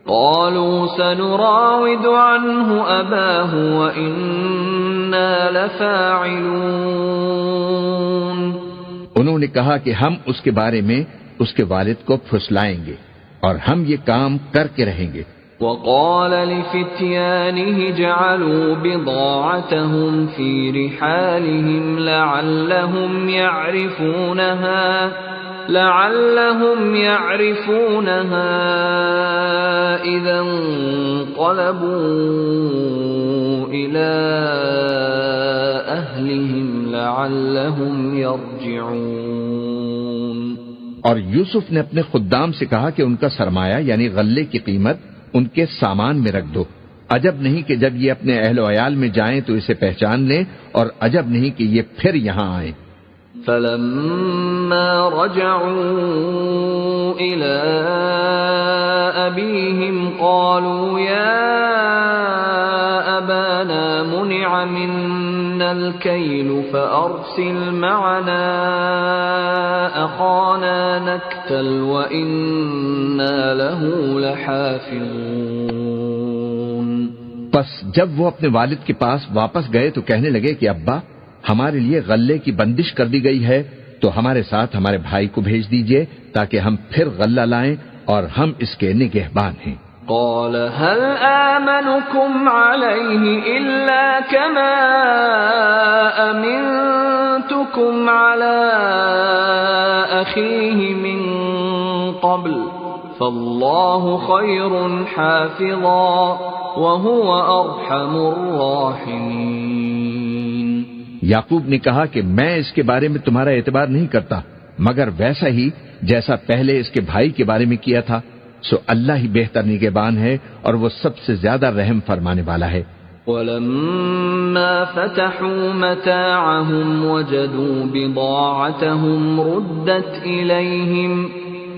قالوا سنراود عنه أباه وإنا لفاعلون۔ انہوں نے کہا کہ ہم اس کے بارے میں اس کے والد کو پھسلائیں گے اور ہم یہ کام کر کے رہیں گے۔ وقال لفتيانه اجعلوا بضاعتهم في رحالهم لعلهم يعرفونها إذا انقلبوا إلى أهلهم لعلهم يرجعون۔ اور یوسف نے اپنے خدام سے کہا کہ ان کا سرمایہ یعنی غلے کی قیمت ان کے سامان میں رکھ دو، عجب نہیں کہ جب یہ اپنے اہل و عیال میں جائیں تو اسے پہچان لیں، اور عجب نہیں کہ یہ پھر یہاں آئیں۔ فلما رجعوا إلى أبيهم قالوا يا أبانا منع منا الكيل فأرسل معنا أخانا نكتل وإنا له لحافظون۔ پس جب وہ اپنے والد کے پاس واپس گئے تو کہنے لگے کہ ابا، ہمارے لیے غلے کی بندش کر دی گئی ہے، تو ہمارے ساتھ ہمارے بھائی کو بھیج دیجئے تاکہ ہم پھر غلہ لائیں اور ہم اس کے نگہبان ہیں۔ قال هل آمنكم عليه إلا كما أمنتكم على أخيه من قبل فالله خير حافظا وهو أرحم الراحمين۔ یعقوب نے کہا کہ میں اس کے بارے میں تمہارا اعتبار نہیں کرتا مگر ویسا ہی جیسا پہلے اس کے بھائی کے بارے میں کیا تھا، سو اللہ ہی بہتر نگہبان ہے اور وہ سب سے زیادہ رحم فرمانے والا ہے۔ وَلَمَّا فَتَحُوا مَتَاعَهُمْ وَجَدُوا بِضَاعَتَهُمْ رُدَّتْ إِلَيْهِمْ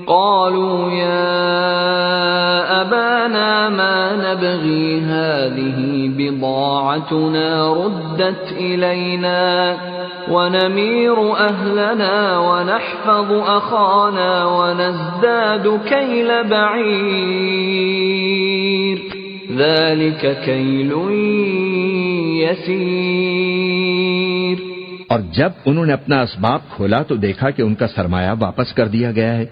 قَالُوا يَا أَبَانَا مَا نَبْغِي هَذِهِ بِضَاعَتُنَا رُدَّتْ إِلَيْنَا وَنَمِيرُ أَهْلَنَا وَنَحْفَظُ أَخَانَا وَنَزْدَادُ كَيْلَ بَعِيرٍ ذَلِكَ كَيْلٌ يَسِيرٌ۔ اور جب انہوں نے اپنا اسباب کھولا تو دیکھا کہ ان کا سرمایہ واپس کر دیا گیا ہے۔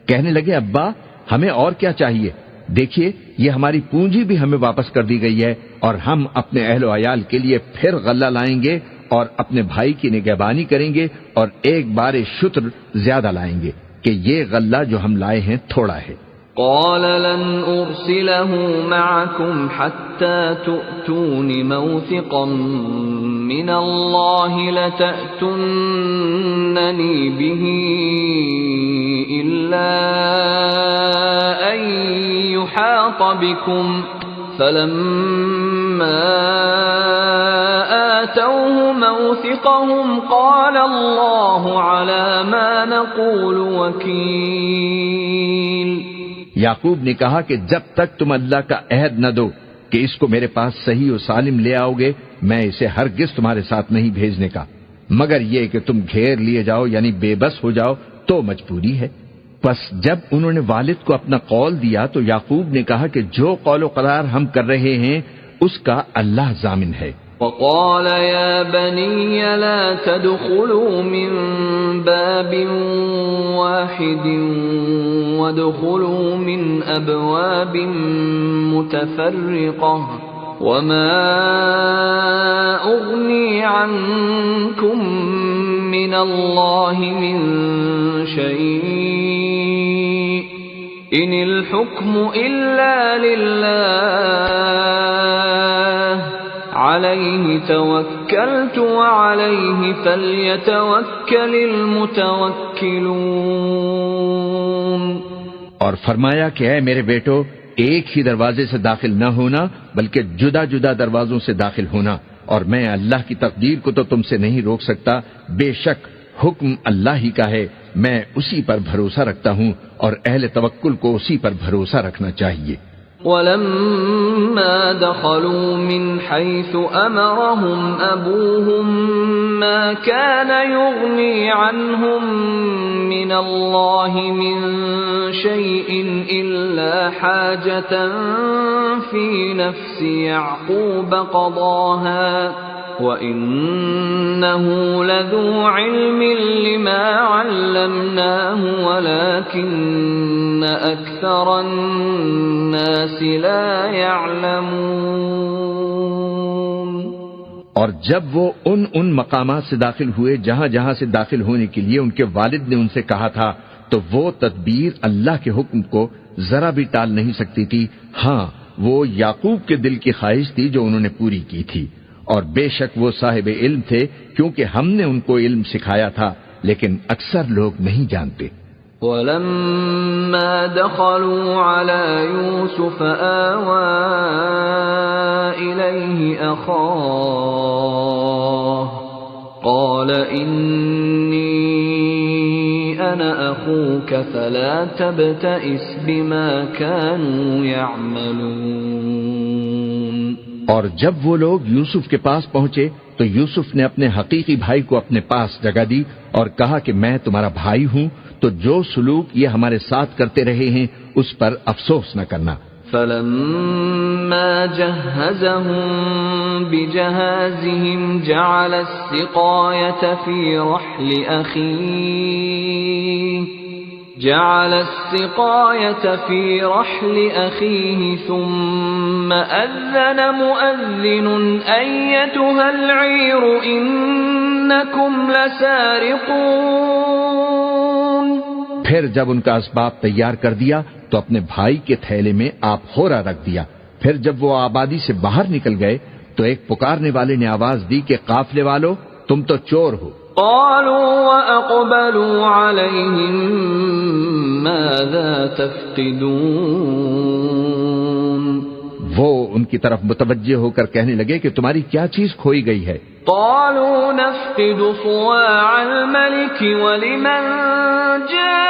کہنے لگے ابا، ہمیں اور کیا چاہیے؟ دیکھیے یہ ہماری پونجی بھی ہمیں واپس کر دی گئی ہے اور ہم اپنے اہل و عیال کے لیے پھر غلہ لائیں گے اور اپنے بھائی کی نگہبانی کریں گے اور ایک بار شتر زیادہ لائیں گے کہ یہ غلہ جو ہم لائے ہیں تھوڑا ہے۔ قال لن أرسله معكم حتى تؤتون موثقا من الله لتأتونني به إلا أن يحاط بكم فلما آتوه موثقهم قال الله على ما نقول وكيل۔ یعقوب نے کہا کہ جب تک تم اللہ کا عہد نہ دو کہ اس کو میرے پاس صحیح و سالم لے آؤ گے میں اسے ہرگز تمہارے ساتھ نہیں بھیجنے کا، مگر یہ کہ تم گھیر لیے جاؤ یعنی بے بس ہو جاؤ تو مجبوری ہے۔ پس جب انہوں نے والد کو اپنا قول دیا تو یعقوب نے کہا کہ جو قول و قرار ہم کر رہے ہیں اس کا اللہ ضامن ہے۔ وقال يا بني لا تدخلوا من باب واحد وادخلوا من أبواب متفرقة وما أغني عنكم من الله من شيء إن الحكم إلا لله عليه توكلت وعليه فليتوكل المتوكلون۔ اور فرمایا کہ اے میرے بیٹو، ایک ہی دروازے سے داخل نہ ہونا بلکہ جدا جدا دروازوں سے داخل ہونا، اور میں اللہ کی تقدیر کو تو تم سے نہیں روک سکتا، بے شک حکم اللہ ہی کا ہے، میں اسی پر بھروسہ رکھتا ہوں اور اہل توکل کو اسی پر بھروسہ رکھنا چاہیے۔ وَلَمَّا دَخَلُوا مِنْ حَيْثُ أَمَرَهُمْ أَبُوهُمْ مَا كَانَ يُغْنِي عَنْهُمْ مِنَ اللَّهِ مِنْ شَيْءٍ إِلَّا حَاجَةً فِي نَفْسِ يَعْقُوبَ قَضَاهَا وَإِنَّهُ لَذُو عِلْمٍ لِمَا عَلَّمْنَاهُ وَلَكِنَّ أَكْثَرَ النَّاسِ لَا يَعْلَمُونَ۔ اور جب وہ ان مقامات سے داخل ہوئے جہاں جہاں سے داخل ہونے کے لیے ان کے والد نے ان سے کہا تھا، تو وہ تدبیر اللہ کے حکم کو ذرا بھی ٹال نہیں سکتی تھی۔ ہاں، وہ یعقوب کے دل کی خواہش تھی جو انہوں نے پوری کی تھی، اور بے شک وہ صاحب علم تھے کیونکہ ہم نے ان کو علم سکھایا تھا، لیکن اکثر لوگ نہیں جانتے۔ وَلَمَّا دَخَلُوا عَلَى يُوسُفَ آوَى إِلَيْهِ أَخَاهُ قَالَ إِنِّي أَنَا أَخُوكَ فَلَا تَبْتَئِسْ بِمَا كَانُوا يَعْمَلُونَ۔ اور جب وہ لوگ یوسف کے پاس پہنچے تو یوسف نے اپنے حقیقی بھائی کو اپنے پاس جگہ دی اور کہا کہ میں تمہارا بھائی ہوں، تو جو سلوک یہ ہمارے ساتھ کرتے رہے ہیں اس پر افسوس نہ کرنا۔ فَلَمَّا جَهَّزَهُم بِجَهَازِهِمْ جَعَلَ السِّقَايَةَ فِي رَحْلِ أَخِيهِ ثُمَّ أَذَّنَ مُؤَذِّنٌ أَيَّتُهَا الْعِيرُ إِنَّكُمْ لَسَارِقُونَ۔ پھر جب ان کا اسباب تیار کر دیا تو اپنے بھائی کے تھیلے میں آپ خورا رکھ دیا۔ پھر جب وہ آبادی سے باہر نکل گئے تو ایک پکارنے والے نے آواز دی کہ قافلے والو، تم تو چور ہو۔ قالوا وأقبلوا عليهم ماذا تفقدون۔ وہ ان کی طرف متوجہ ہو کر کہنے لگے کہ تمہاری کیا چیز کھوئی گئی ہے؟ قالوا نفقد صواع الملك ولمن جاء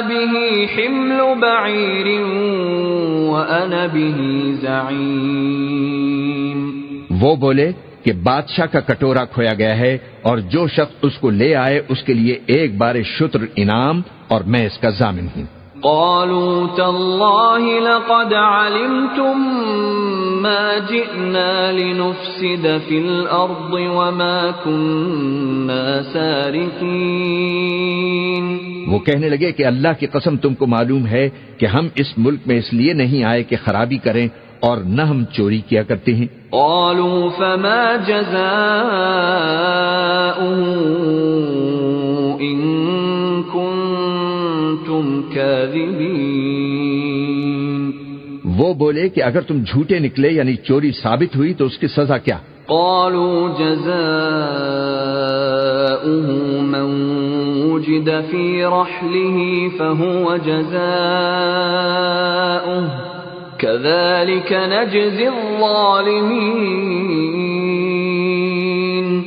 به حمل بعير وأنا به زعيم۔ وہ بولے کہ بادشاہ کا کٹورا کھویا گیا ہے اور جو شخص اس کو لے آئے اس کے لیے ایک بار شتر انعام، اور میں اس کا ضامن ہوں۔ قالوا تالله لقد علمتم ما جئنا لنفسد في الأرض وما كنا سارقين۔ وہ کہنے لگے کہ اللہ کی قسم تم کو معلوم ہے کہ ہم اس ملک میں اس لیے نہیں آئے کہ خرابی کریں اور نہ ہم چوری کیا کرتے ہیں۔ قالوا فما جزاؤه إن كنتم كاذبين۔ وہ بولے کہ اگر تم جھوٹے نکلے یعنی چوری ثابت ہوئی تو اس کی سزا کیا؟ قالوا جزاؤه من وجد في رحله فهو جزاؤه كذلك نجزي الظالمين۔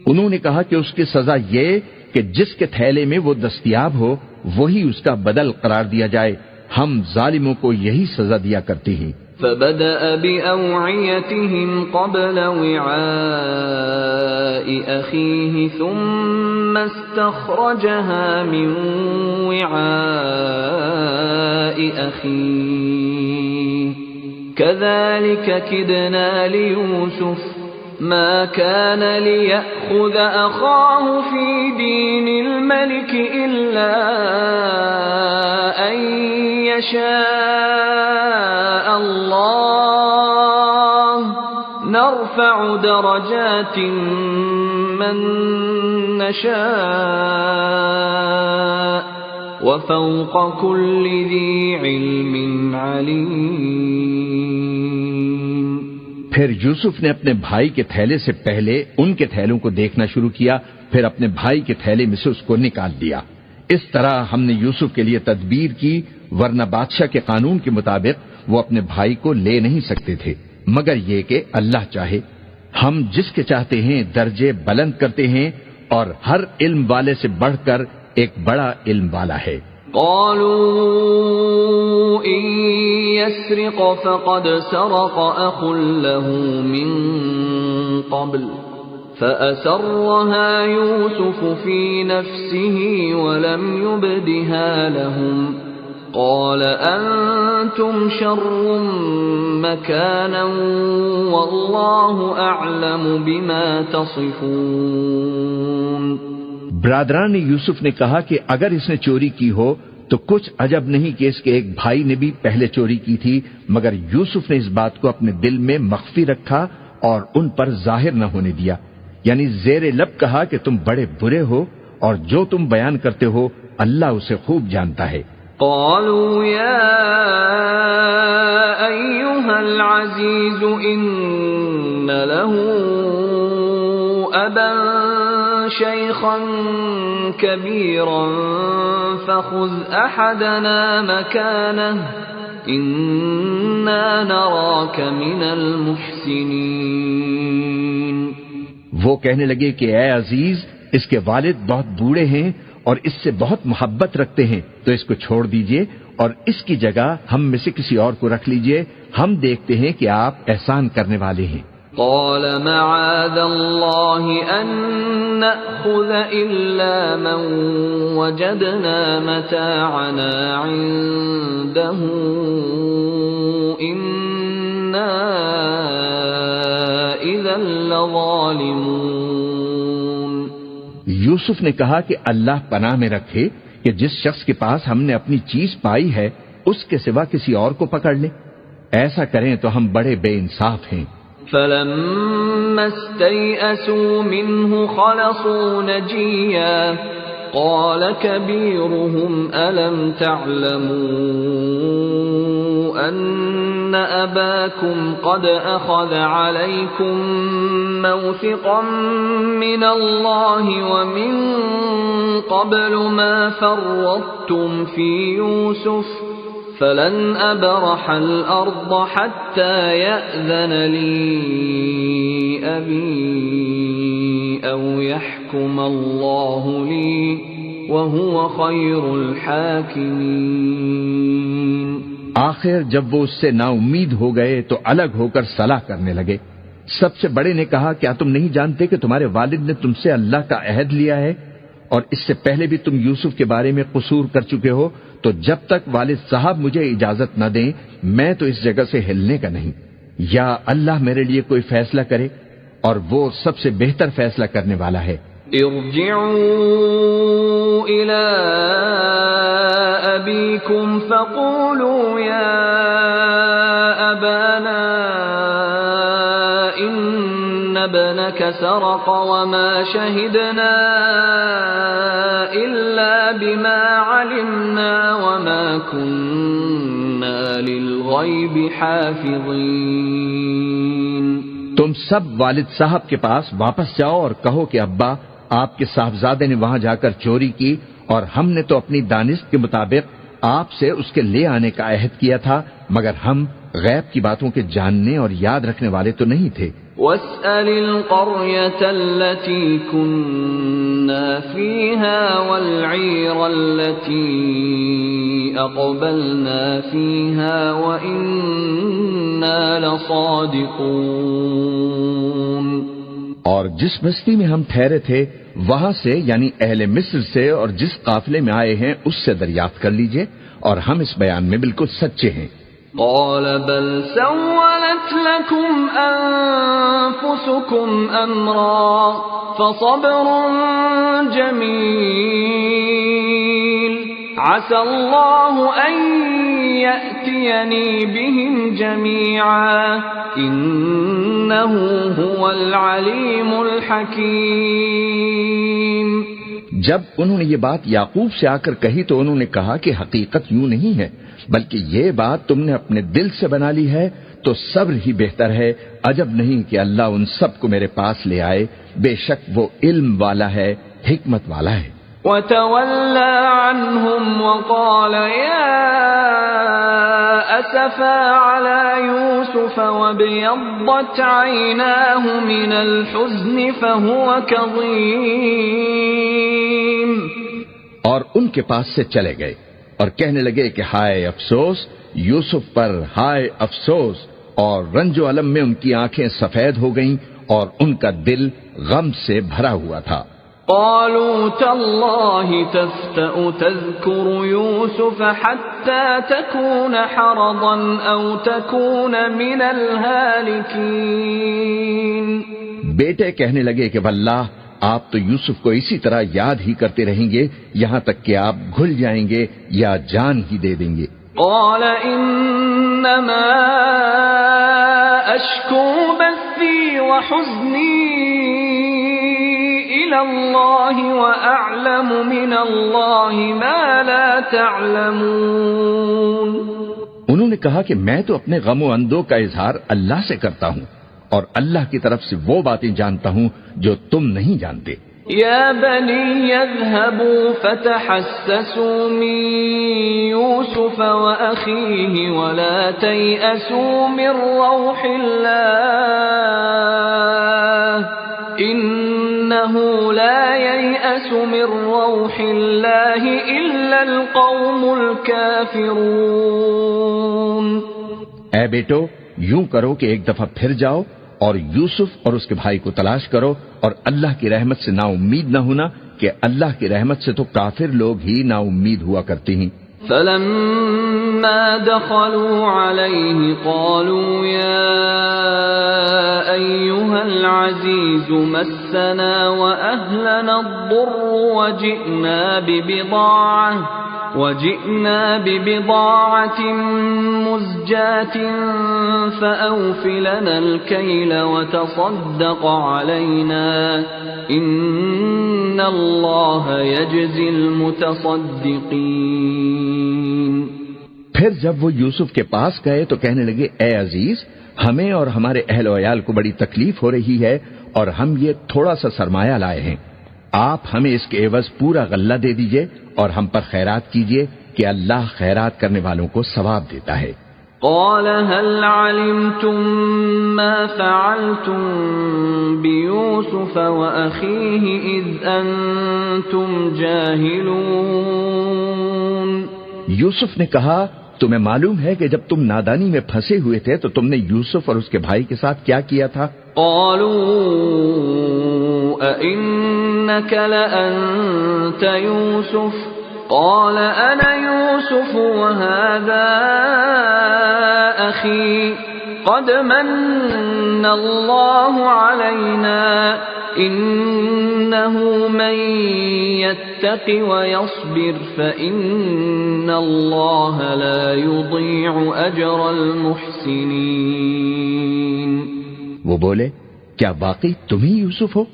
انہوں نے کہا کہ اس کی سزا یہ کہ جس کے تھیلے میں وہ دستیاب ہو وہی اس کا بدل قرار دیا جائے، ہم ظالموں کو یہی سزا دیا کرتے ہیں۔ فبدأ بأوعيتهم قبل وعاء أخيه ثم استخرجها من وعاء أخيه كذلك كدنا ليوسف ما كان ليأخذ أخاه في دين الملك إلا أن يشاء الله نرفع درجات من نشاء وفوق كل ذي علم علیم۔ پھر یوسف نے اپنے بھائی کے تھیلے سے پہلے ان کے تھیلوں کو دیکھنا شروع کیا، پھر اپنے بھائی کے تھیلے میں سے اس کو نکال دیا۔ اس طرح ہم نے یوسف کے لیے تدبیر کی، ورنہ بادشاہ کے قانون کے مطابق وہ اپنے بھائی کو لے نہیں سکتے تھے، مگر یہ کہ اللہ چاہے۔ ہم جس کے چاہتے ہیں درجے بلند کرتے ہیں، اور ہر علم والے سے بڑھ کر ایک بڑا علم والا ہے۔ قالوا إن يسرق فقد سرق أخ له من قبل فأسرها يوسف في نفسه ولم يبدها لهم قال أنتم شر مكانا والله أعلم بما تصفون۔ برادران یوسف نے کہا کہ اگر اس نے چوری کی ہو تو کچھ عجب نہیں کہ اس کے ایک بھائی نے بھی پہلے چوری کی تھی، مگر یوسف نے اس بات کو اپنے دل میں مخفی رکھا اور ان پر ظاہر نہ ہونے دیا، یعنی زیر لب کہا کہ تم بڑے برے ہو اور جو تم بیان کرتے ہو اللہ اسے خوب جانتا ہے۔ قالوا يا أيها العزيز إن له أبا شيخا كبيرا فخذ أحدنا مكانه إنا نراك من المحسنين۔ وہ کہنے لگے کہ اے عزیز، اس کے والد بہت بوڑھے ہیں اور اس سے بہت محبت رکھتے ہیں، تو اس کو چھوڑ دیجئے اور اس کی جگہ ہم میں سے کسی اور کو رکھ لیجئے، ہم دیکھتے ہیں کہ آپ احسان کرنے والے ہیں۔ قال معاذ الله أن نأخذ إلا من وجدنا متاعنا عنده إنا إذا لظالمون۔ یوسف نے کہا کہ اللہ پناہ میں رکھے کہ جس شخص کے پاس ہم نے اپنی چیز پائی ہے اس کے سوا کسی اور کو پکڑ لیں، ایسا کریں تو ہم بڑے بے انصاف ہیں۔ فلما استيئسوا منه خلصوا نجيا قال كبيرهم ألم تعلموا أن أباكم قد أخذ عليكم موثقا من الله ومن قبل ما فرطتم في يوسف فلن أبرح الأرض حتى يأذن لي أبي أو يحكم الله لي وهو خير الحاكمين۔ آخر جب وہ اس سے نا امید ہو گئے تو الگ ہو کر صلاح کرنے لگے۔ سب سے بڑے نے کہا کیا تم نہیں جانتے کہ تمہارے والد نے تم سے اللہ کا عہد لیا ہے اور اس سے پہلے بھی تم یوسف کے بارے میں قصور کر چکے ہو، تو جب تک والد صاحب مجھے اجازت نہ دیں میں تو اس جگہ سے ہلنے کا نہیں، یا اللہ میرے لیے کوئی فیصلہ کرے اور وہ سب سے بہتر فیصلہ کرنے والا ہے۔ ارجعوا إلى أبيكم فقولوا يا أبانا إن ابنك سرق وما شهدنا إلا بما علمنا وما كنا للغيب حافظين۔ تم سب والد صاحب کے پاس واپس جاؤ اور کہو کہ ابا آپ کے صاحبزادے نے وہاں جا کر چوری کی اور ہم نے تو اپنی دانست کے مطابق آپ سے اس کے لے آنے کا عہد کیا تھا، مگر ہم غیب کی باتوں کے جاننے اور یاد رکھنے والے تو نہیں تھے۔ وَاسْأَلِ الْقَرْيَةَ الَّتِي كُنَّا فِيهَا وَالْعِيرَ الَّتِي أَقْبَلْنَا فِيهَا وَإِنَّا لَصَادِقُونَ۔ اور جس بستی میں ہم ٹھہرے تھے وہاں سے، یعنی اہل مصر سے، اور جس قافلے میں آئے ہیں اس سے دریافت کر لیجئے، اور ہم اس بیان میں بالکل سچے ہیں۔ قال بل سولت لكم أنفسكم أمرا فصبر جميل عسى الله أن يأتيني بهم جميعا إنه هو العليم الحكيم. جب انہوں نے یہ بات یعقوب سے آ کر کہی تو انہوں نے کہا کہ حقیقت یوں نہیں ہے بلکہ یہ بات تم نے اپنے دل سے بنا لی ہے تو صبر ہی بہتر ہے. عجب نہیں کہ اللہ ان سب کو میرے پاس لے آئے، بے شک وہ علم والا ہے، حکمت والا ہے. وتولى عنهم وقال يا أسفا على يوسف وابيضت عيناه من الحزن فهو كظيم. اور ان کے پاس سے چلے گئے اور کہنے لگے کہ ہائے افسوس یوسف پر، ہائے افسوس، اور رنج و الم میں ان کی آنکھیں سفید ہو گئیں اور ان کا دل غم سے بھرا ہوا تھا. قالوا تالله تفتأ تذكر يوسف حتى تكون حرضا أو تكون من الهالكين. بیٹے کہنے لگے کہ واللہ آپ تو یوسف کو اسی طرح یاد ہی کرتے رہیں گے یہاں تک کہ آپ گھل جائیں گے یا جان ہی دے دیں گے. قال انما اشكو بثي وحزني الى الله واعلم من الله ما لا تعلمون. انہوں نے کہا کہ میں تو اپنے غم و اندو کا اظہار اللہ سے کرتا ہوں اور اللہ کی طرف سے وہ باتیں جانتا ہوں جو تم نہیں جانتے. يا بني اذهبوا فتحسسوا من يوسف وأخيه ولا تيأسوا من روح الله إنه لا ييأس من روح الله إلا القوم الكافرون. اے بیٹو یوں کرو کہ ایک دفعہ پھر جاؤ اور یوسف اور اس کے بھائی کو تلاش کرو اور اللہ کی رحمت سے نا امید نہ ہونا کہ اللہ کی رحمت سے تو کافر لوگ ہی نا امید ہوا کرتے ہیں. فلما دخلوا عليه قالوا يا أيها العزيز مسنا وأهلنا الضر وجئنا ببضاعة مزجاة فأوف لنا الكيل وتصدق علينا إن الله يجزي المتصدقين. پھر جب وہ یوسف کے پاس گئے تو کہنے لگے اے عزیز ہمیں اور ہمارے اہل و عیال کو بڑی تکلیف ہو رہی ہے اور ہم یہ تھوڑا سا سرمایہ لائے ہیں، آپ ہمیں اس کے عوض پورا غلہ دے دیجئے اور ہم پر خیرات کیجئے کہ اللہ خیرات کرنے والوں کو ثواب دیتا ہے. قال هل علمتم ما فعلتم بيوسف وأخيه إذ أنتم جاهلون. یوسف نے کہا تمہیں معلوم ہے کہ جب تم نادانی میں پھنسے ہوئے تھے تو تم نے یوسف اور اس کے بھائی کے ساتھ کیا کیا تھا؟ قالوا أئنك لأنت يوسف قال أنا يوسف وهذا أخي قد من الله علينا إنه من يتق ويصبر فإن الله لا يضيع أجر المحسنين. وہ بولے کیا واقعی تم ہی یوسف ہو؟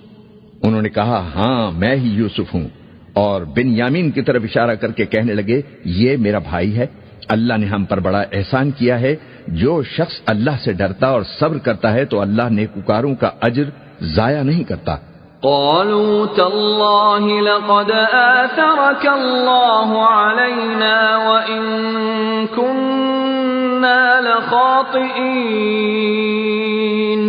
انہوں نے کہا ہاں میں ہی یوسف ہوں، اور بن یامین کی طرف اشارہ کر کے کہنے لگے یہ میرا بھائی ہے، اللہ نے ہم پر بڑا احسان کیا ہے، جو شخص اللہ سے ڈرتا اور صبر کرتا ہے تو اللہ نیکوکاروں کا اجر ضائع نہیں کرتا. قالوا تالله لقد آثرك الله علينا وإن كنا لخاطئين.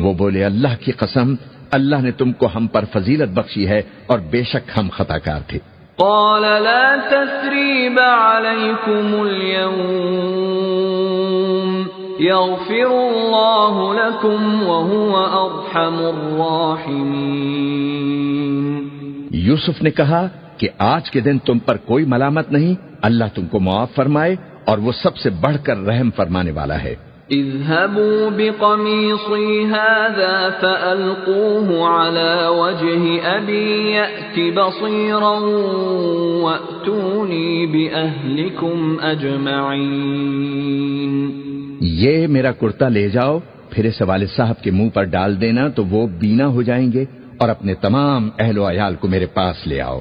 وہ بولے اللہ کی قسم اللہ نے تم کو ہم پر فضیلت بخشی ہے اور بے شک ہم خطا کار تھے. قال لا تثريب عليكم اليوم يغفر الله لكم وهو أرحم الراحمين. یوسف نے کہا کہ آج کے دن تم پر کوئی ملامت نہیں، اللہ تم کو معاف فرمائے اور وہ سب سے بڑھ کر رحم فرمانے والا ہے۔ اذهبوا بقميصي هذا فألقوه على وجه أبي يأت بصيرا وأتوني بأهلكم أجمعين۔ یہ میرا کرتا لے جاؤ، پھر اسے والد صاحب کے منہ پر ڈال دینا تو وہ بینا ہو جائیں گے، اور اپنے تمام اہل و عیال کو میرے پاس لے آؤ۔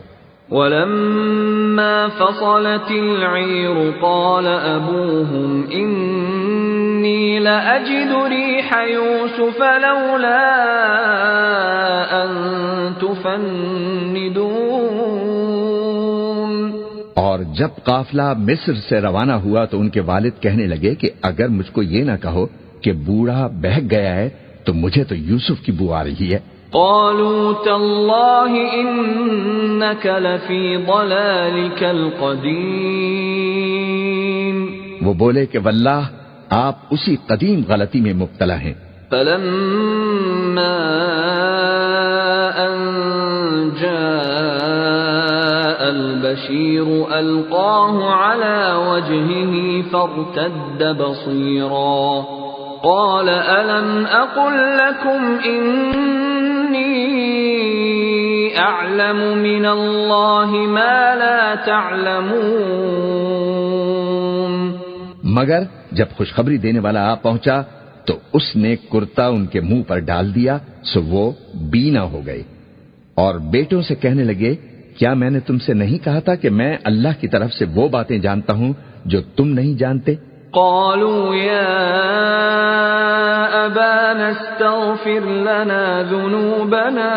وَلَمَّا فَصَلَتِ الْعِيرُ قَالَ أَبُوهُمْ إِنِّي لَأَجِدُ رِيحَ يُوسُفَ لَوْلَا أَن تُفَنِّدُونَ۔ اور جب قافلہ مصر سے روانہ ہوا تو ان کے والد کہنے لگے کہ اگر مجھ کو یہ نہ کہو کہ بوڑھا بہک گیا ہے تو مجھے تو یوسف کی بو آ رہی ہے۔ قالوا تالله إنك لفي ضلالك القديم۔ وہ بولے کہ واللہ آپ اسی قدیم غلطی میں مبتلا ہیں۔ فلما أن جاء البشير ألقاه على وجهه فارتد بصيرا قال ألم أقل لكم إني أعلم من الله ما لا تعلمون۔ مگر جب خوشخبری دینے والا آ پہنچا تو اس نے کرتا ان کے منہ پر ڈال دیا، سو وہ بینا ہو گئے، اور بیٹوں سے کہنے لگے کیا میں نے تم سے نہیں کہا تھا کہ میں اللہ کی طرف سے وہ باتیں جانتا ہوں جو تم نہیں جانتے؟ قالوا يا أبانا استغفر لنا ذنوبنا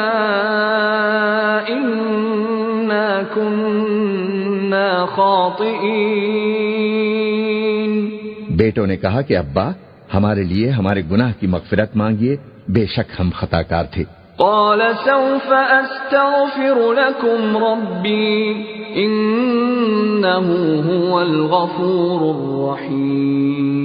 إنا كنا خاطئين۔ بیٹوں نے کہا کہ ابا ہمارے لیے ہمارے گناہ کی مغفرت مانگیے، بے شک ہم خطا کار تھے۔ قال سوف أستغفر لكم ربي إنه هو الغفور الرحيم۔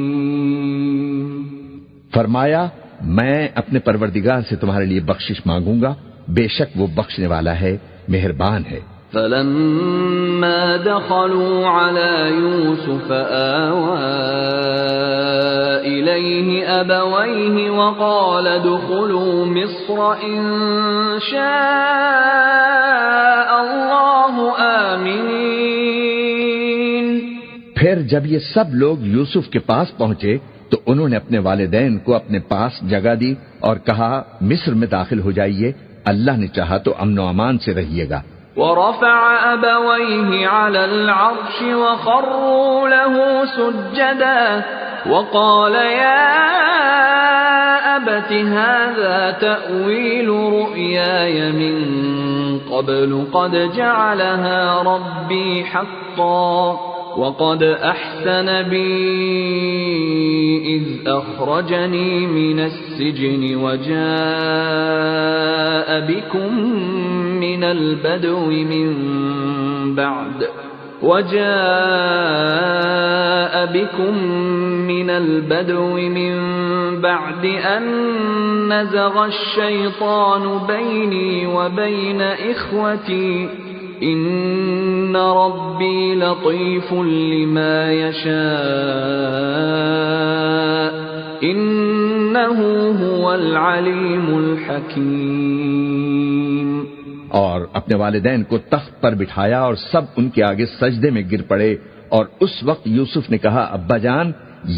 فرمایا میں اپنے پروردگار سے تمہارے لیے بخشش مانگوں گا، بے شک وہ بخشنے والا ہے، مہربان ہے۔ فلما دخلوا على يوسف آوى إليه أبويه وقال ادخلوا مصر إن شاء الله آمنين۔ پھر جب یہ سب لوگ یوسف کے پاس پہنچے تو انہوں نے اپنے والدین کو اپنے پاس جگہ دی اور کہا مصر میں داخل ہو جائیے، اللہ نے چاہا تو امن و امان سے رہیے گا۔ ورفع أبويه على العرش وخروا له سجدا وقال يا أبت هذا تأويل رؤياي من قبل قد جعلها ربي حقا وقد أحسن بي إذ أخرجني من السجن وجاء بكم من البدو من بعد أن نزغ الشيطان بيني وبين إخوتي إن ربي لطيف لما يشاء إنه هو العليم الحكيم۔ اور اپنے والدین کو تخت پر بٹھایا اور سب ان کے آگے سجدے میں گر پڑے، اور اس وقت یوسف نے کہا ابا جان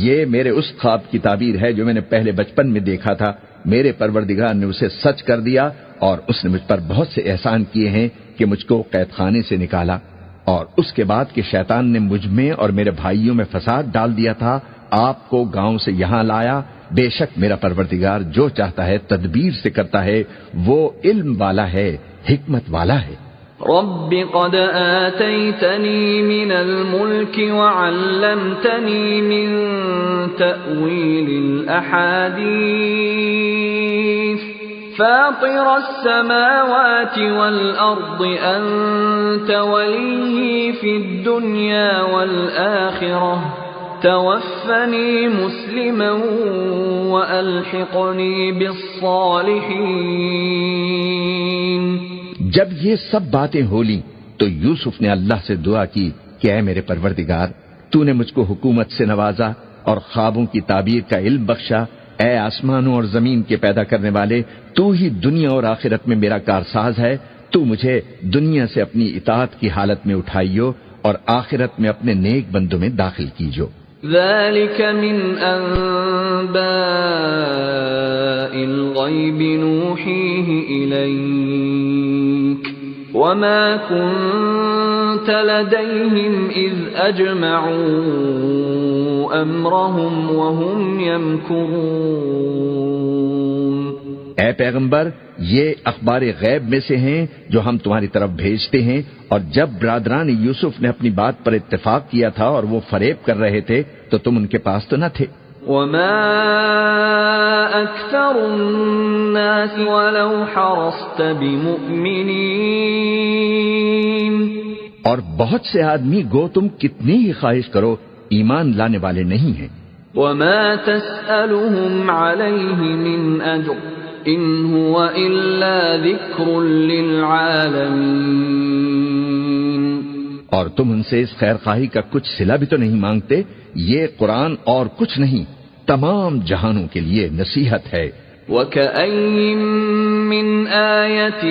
یہ میرے اس خواب کی تعبیر ہے جو میں نے پہلے بچپن میں دیکھا تھا، میرے پروردگار نے اسے سچ کر دیا اور اس نے مجھ پر بہت سے احسان کیے ہیں کہ مجھ کو قید خانے سے نکالا، اور اس کے بعد کہ شیطان نے مجھ میں اور میرے بھائیوں میں فساد ڈال دیا تھا، آپ کو گاؤں سے یہاں لایا، بے شک میرا پروردگار جو چاہتا ہے تدبیر سے کرتا ہے، وہ علم والا ہے، حکمت والا ہے۔ رب قد آتيتني من الملك وعلمتني من تأويل الأحاديث فاطر السماوات والأرض أنت ولي في الدنيا والآخرة توفني مسلما وألحقني بالصالحين۔ جب یہ سب باتیں ہو لیں تو یوسف نے اللہ سے دعا کی کہ اے میرے پروردگار تو نے مجھ کو حکومت سے نوازا اور خوابوں کی تعبیر کا علم بخشا۔ اے آسمانوں اور زمین کے پیدا کرنے والے، تو ہی دنیا اور آخرت میں میرا کارساز ہے۔ تو مجھے دنیا سے اپنی اطاعت کی حالت میں اٹھائیو اور آخرت میں اپنے نیک بندوں میں داخل کیجو۔ ذلك من أنباء الغيب نوحيه إليك وما كنت لديهم إذ أجمعوا أمرهم وهم يمكرون۔ اے پیغمبر، یہ اخبار غیب میں سے ہیں جو ہم تمہاری طرف بھیجتے ہیں، اور جب برادران یوسف نے اپنی بات پر اتفاق کیا تھا اور وہ فریب کر رہے تھے تو تم ان کے پاس تو نہ تھے۔ وما أكثر الناس ولو حرصت بمؤمنين۔ اور بہت سے آدمی گو تم کتنی ہی خواہش کرو ایمان لانے والے نہیں ہیں۔ وما تسألهم عليه من أجر إن هو إلا ذكر للعالمين۔ اور تم ان سے اس خیر خواہی کا کچھ صلہ بھی تو نہیں مانگتے، یہ قرآن اور کچھ نہیں، تمام جہانوں کے لیے نصیحت ہے۔ وَكَأَيِّن مِّنْ آيَةٍ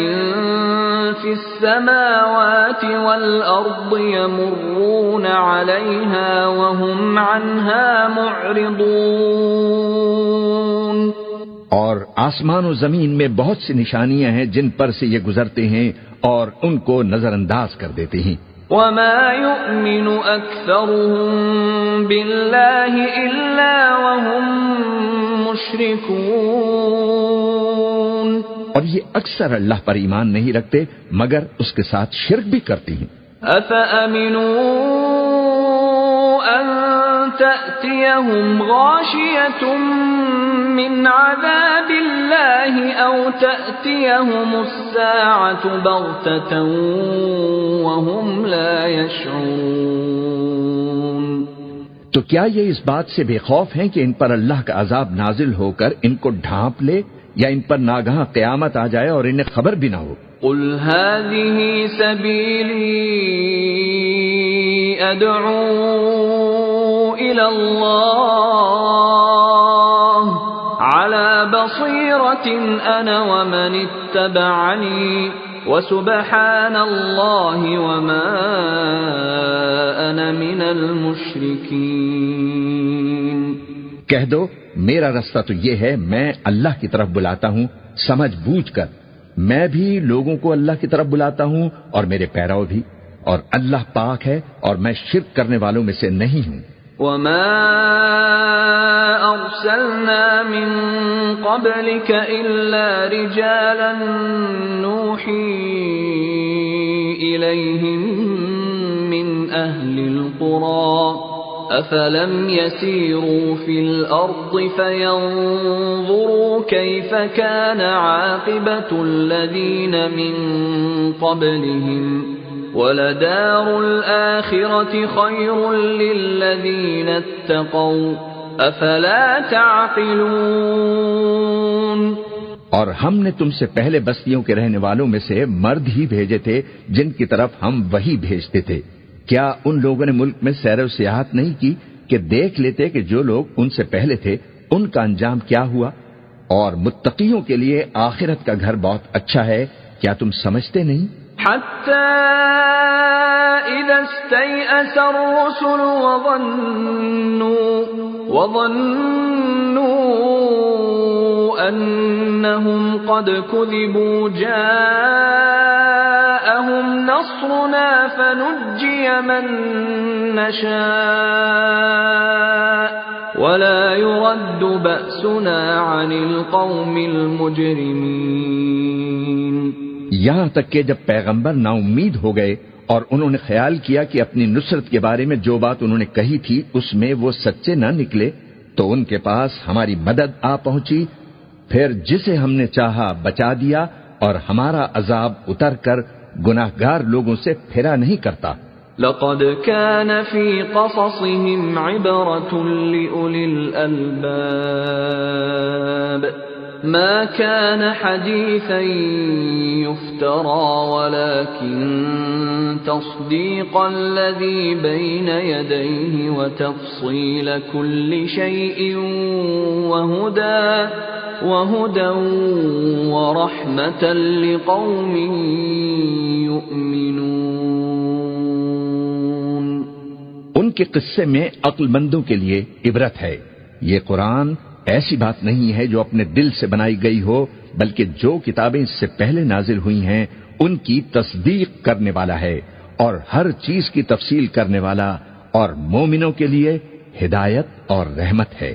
فِي السَّمَاوَاتِ وَالْأَرْضِ يَمُرُّونَ عَلَيْهَا وَهُمْ عَنْهَا مُعْرِضُونَ۔ اور آسمان و زمین میں بہت سی نشانیاں ہیں جن پر سے یہ گزرتے ہیں اور ان کو نظر انداز کر دیتے ہیں۔ وَمَا يُؤْمِنُ أَكْثَرُهُم بِاللَّهِ إِلَّا وَهُم مُشْرِكُونَ۔ اور یہ اکثر اللہ پر ایمان نہیں رکھتے مگر اس کے ساتھ شرک بھی کرتے ہیں۔ أَفَأَمِنُوا أَن تَأْتِيَهُمْ غَاشِيَةٌ مِّنْ عَذَابِ اللَّهِ أَوْ تَأْتِيَهُمُ السَّاعَةُ بَغْتَةً وَهُمْ لَا يَشْعُرُونَ۔ تو کیا یہ اس بات سے بے خوف ہیں کہ ان پر اللہ کا عذاب نازل ہو کر ان کو ڈھانپ لے، یا ان پر ناگہاں قیامت آ جائے اور انہیں خبر بھی نہ ہو؟ قُلْ هَٰذِهِ سَبِيلِي أَدْعُو إِلَى اللَّهِ عَلَى بَصِيرَةٍ أَنَا وَمَنِ اتَّبَعَنِي وَسُبْحَانَ اللَّهِ وَمَا أَنَا مِنَ الْمُشْرِكِينَ۔ کہہ دو میرا رستہ تو یہ ہے، میں اللہ کی طرف بلاتا ہوں سمجھ بوجھ کر، میں بھی لوگوں کو اللہ کی طرف بلاتا ہوں اور میرے پیرو بھی، اور اللہ پاک ہے اور میں شرک کرنے والوں میں سے نہیں ہوں۔ وَمَا أَرْسَلْنَا مِن قَبْلِكَ إِلَّا رِجَالًا نُوحِي إِلَيْهِم مِّنْ أَهْلِ الْقُرَىٰ أَفَلَمْ يَسِيرُوا فِي الْأَرْضِ فَيَنظُرُوا كَيْفَ كَانَ عَاقِبَةُ الَّذِينَ مِن قَبْلِهِمْ وَلَدَارُ الْآخِرَةِ خَيْرٌ لِّلَّذِينَ اتَّقَوْا أَفَلَا تَعْقِلُونَ۔ اور ہم نے تم سے پہلے بستیوں کے رہنے والوں میں سے مرد ہی بھیجے تھے جن کی طرف ہم وہی بھیجتے تھے۔ کیا ان لوگوں نے ملک میں سیر و سیاحت نہیں کی کہ دیکھ لیتے کہ جو لوگ ان سے پہلے تھے ان کا انجام کیا ہوا؟ اور متقیوں کے لیے آخرت کا گھر بہت اچھا ہے، کیا تم سمجھتے نہیں؟ حتى إذا استيأس الرسل وظنوا أنهم قد كذبوا جاءهم نصرنا فنجي من نشاء ولا يرد بأسنا عن القوم المجرمين۔ یہاں تک کہ جب پیغمبر نا امید ہو گئے اور انہوں نے خیال کیا کہ اپنی نصرت کے بارے میں جو بات انہوں نے کہی تھی اس میں وہ سچے نہ نکلے، تو ان کے پاس ہماری مدد آ پہنچی، پھر جسے ہم نے چاہا بچا دیا، اور ہمارا عذاب اتر کر گناہگار لوگوں سے پھرا نہیں کرتا۔ لقد كان في قصصهم عبرة لأولي الألباب ما كان حديثا يفترى ولكن تصديق الذي بين يديه وتفصيل كل شيء وهدى ورحمة لقوم يؤمنون. ان کے قصے میں عقل مندوں کے لیے عبرت ہے. یہ قرآن ایسی بات نہیں ہے جو اپنے دل سے بنائی گئی ہو، بلکہ جو کتابیں اس سے پہلے نازل ہوئی ہیں ان کی تصدیق کرنے والا ہے اور ہر چیز کی تفصیل کرنے والا، اور مومنوں کے لیے ہدایت اور رحمت ہے.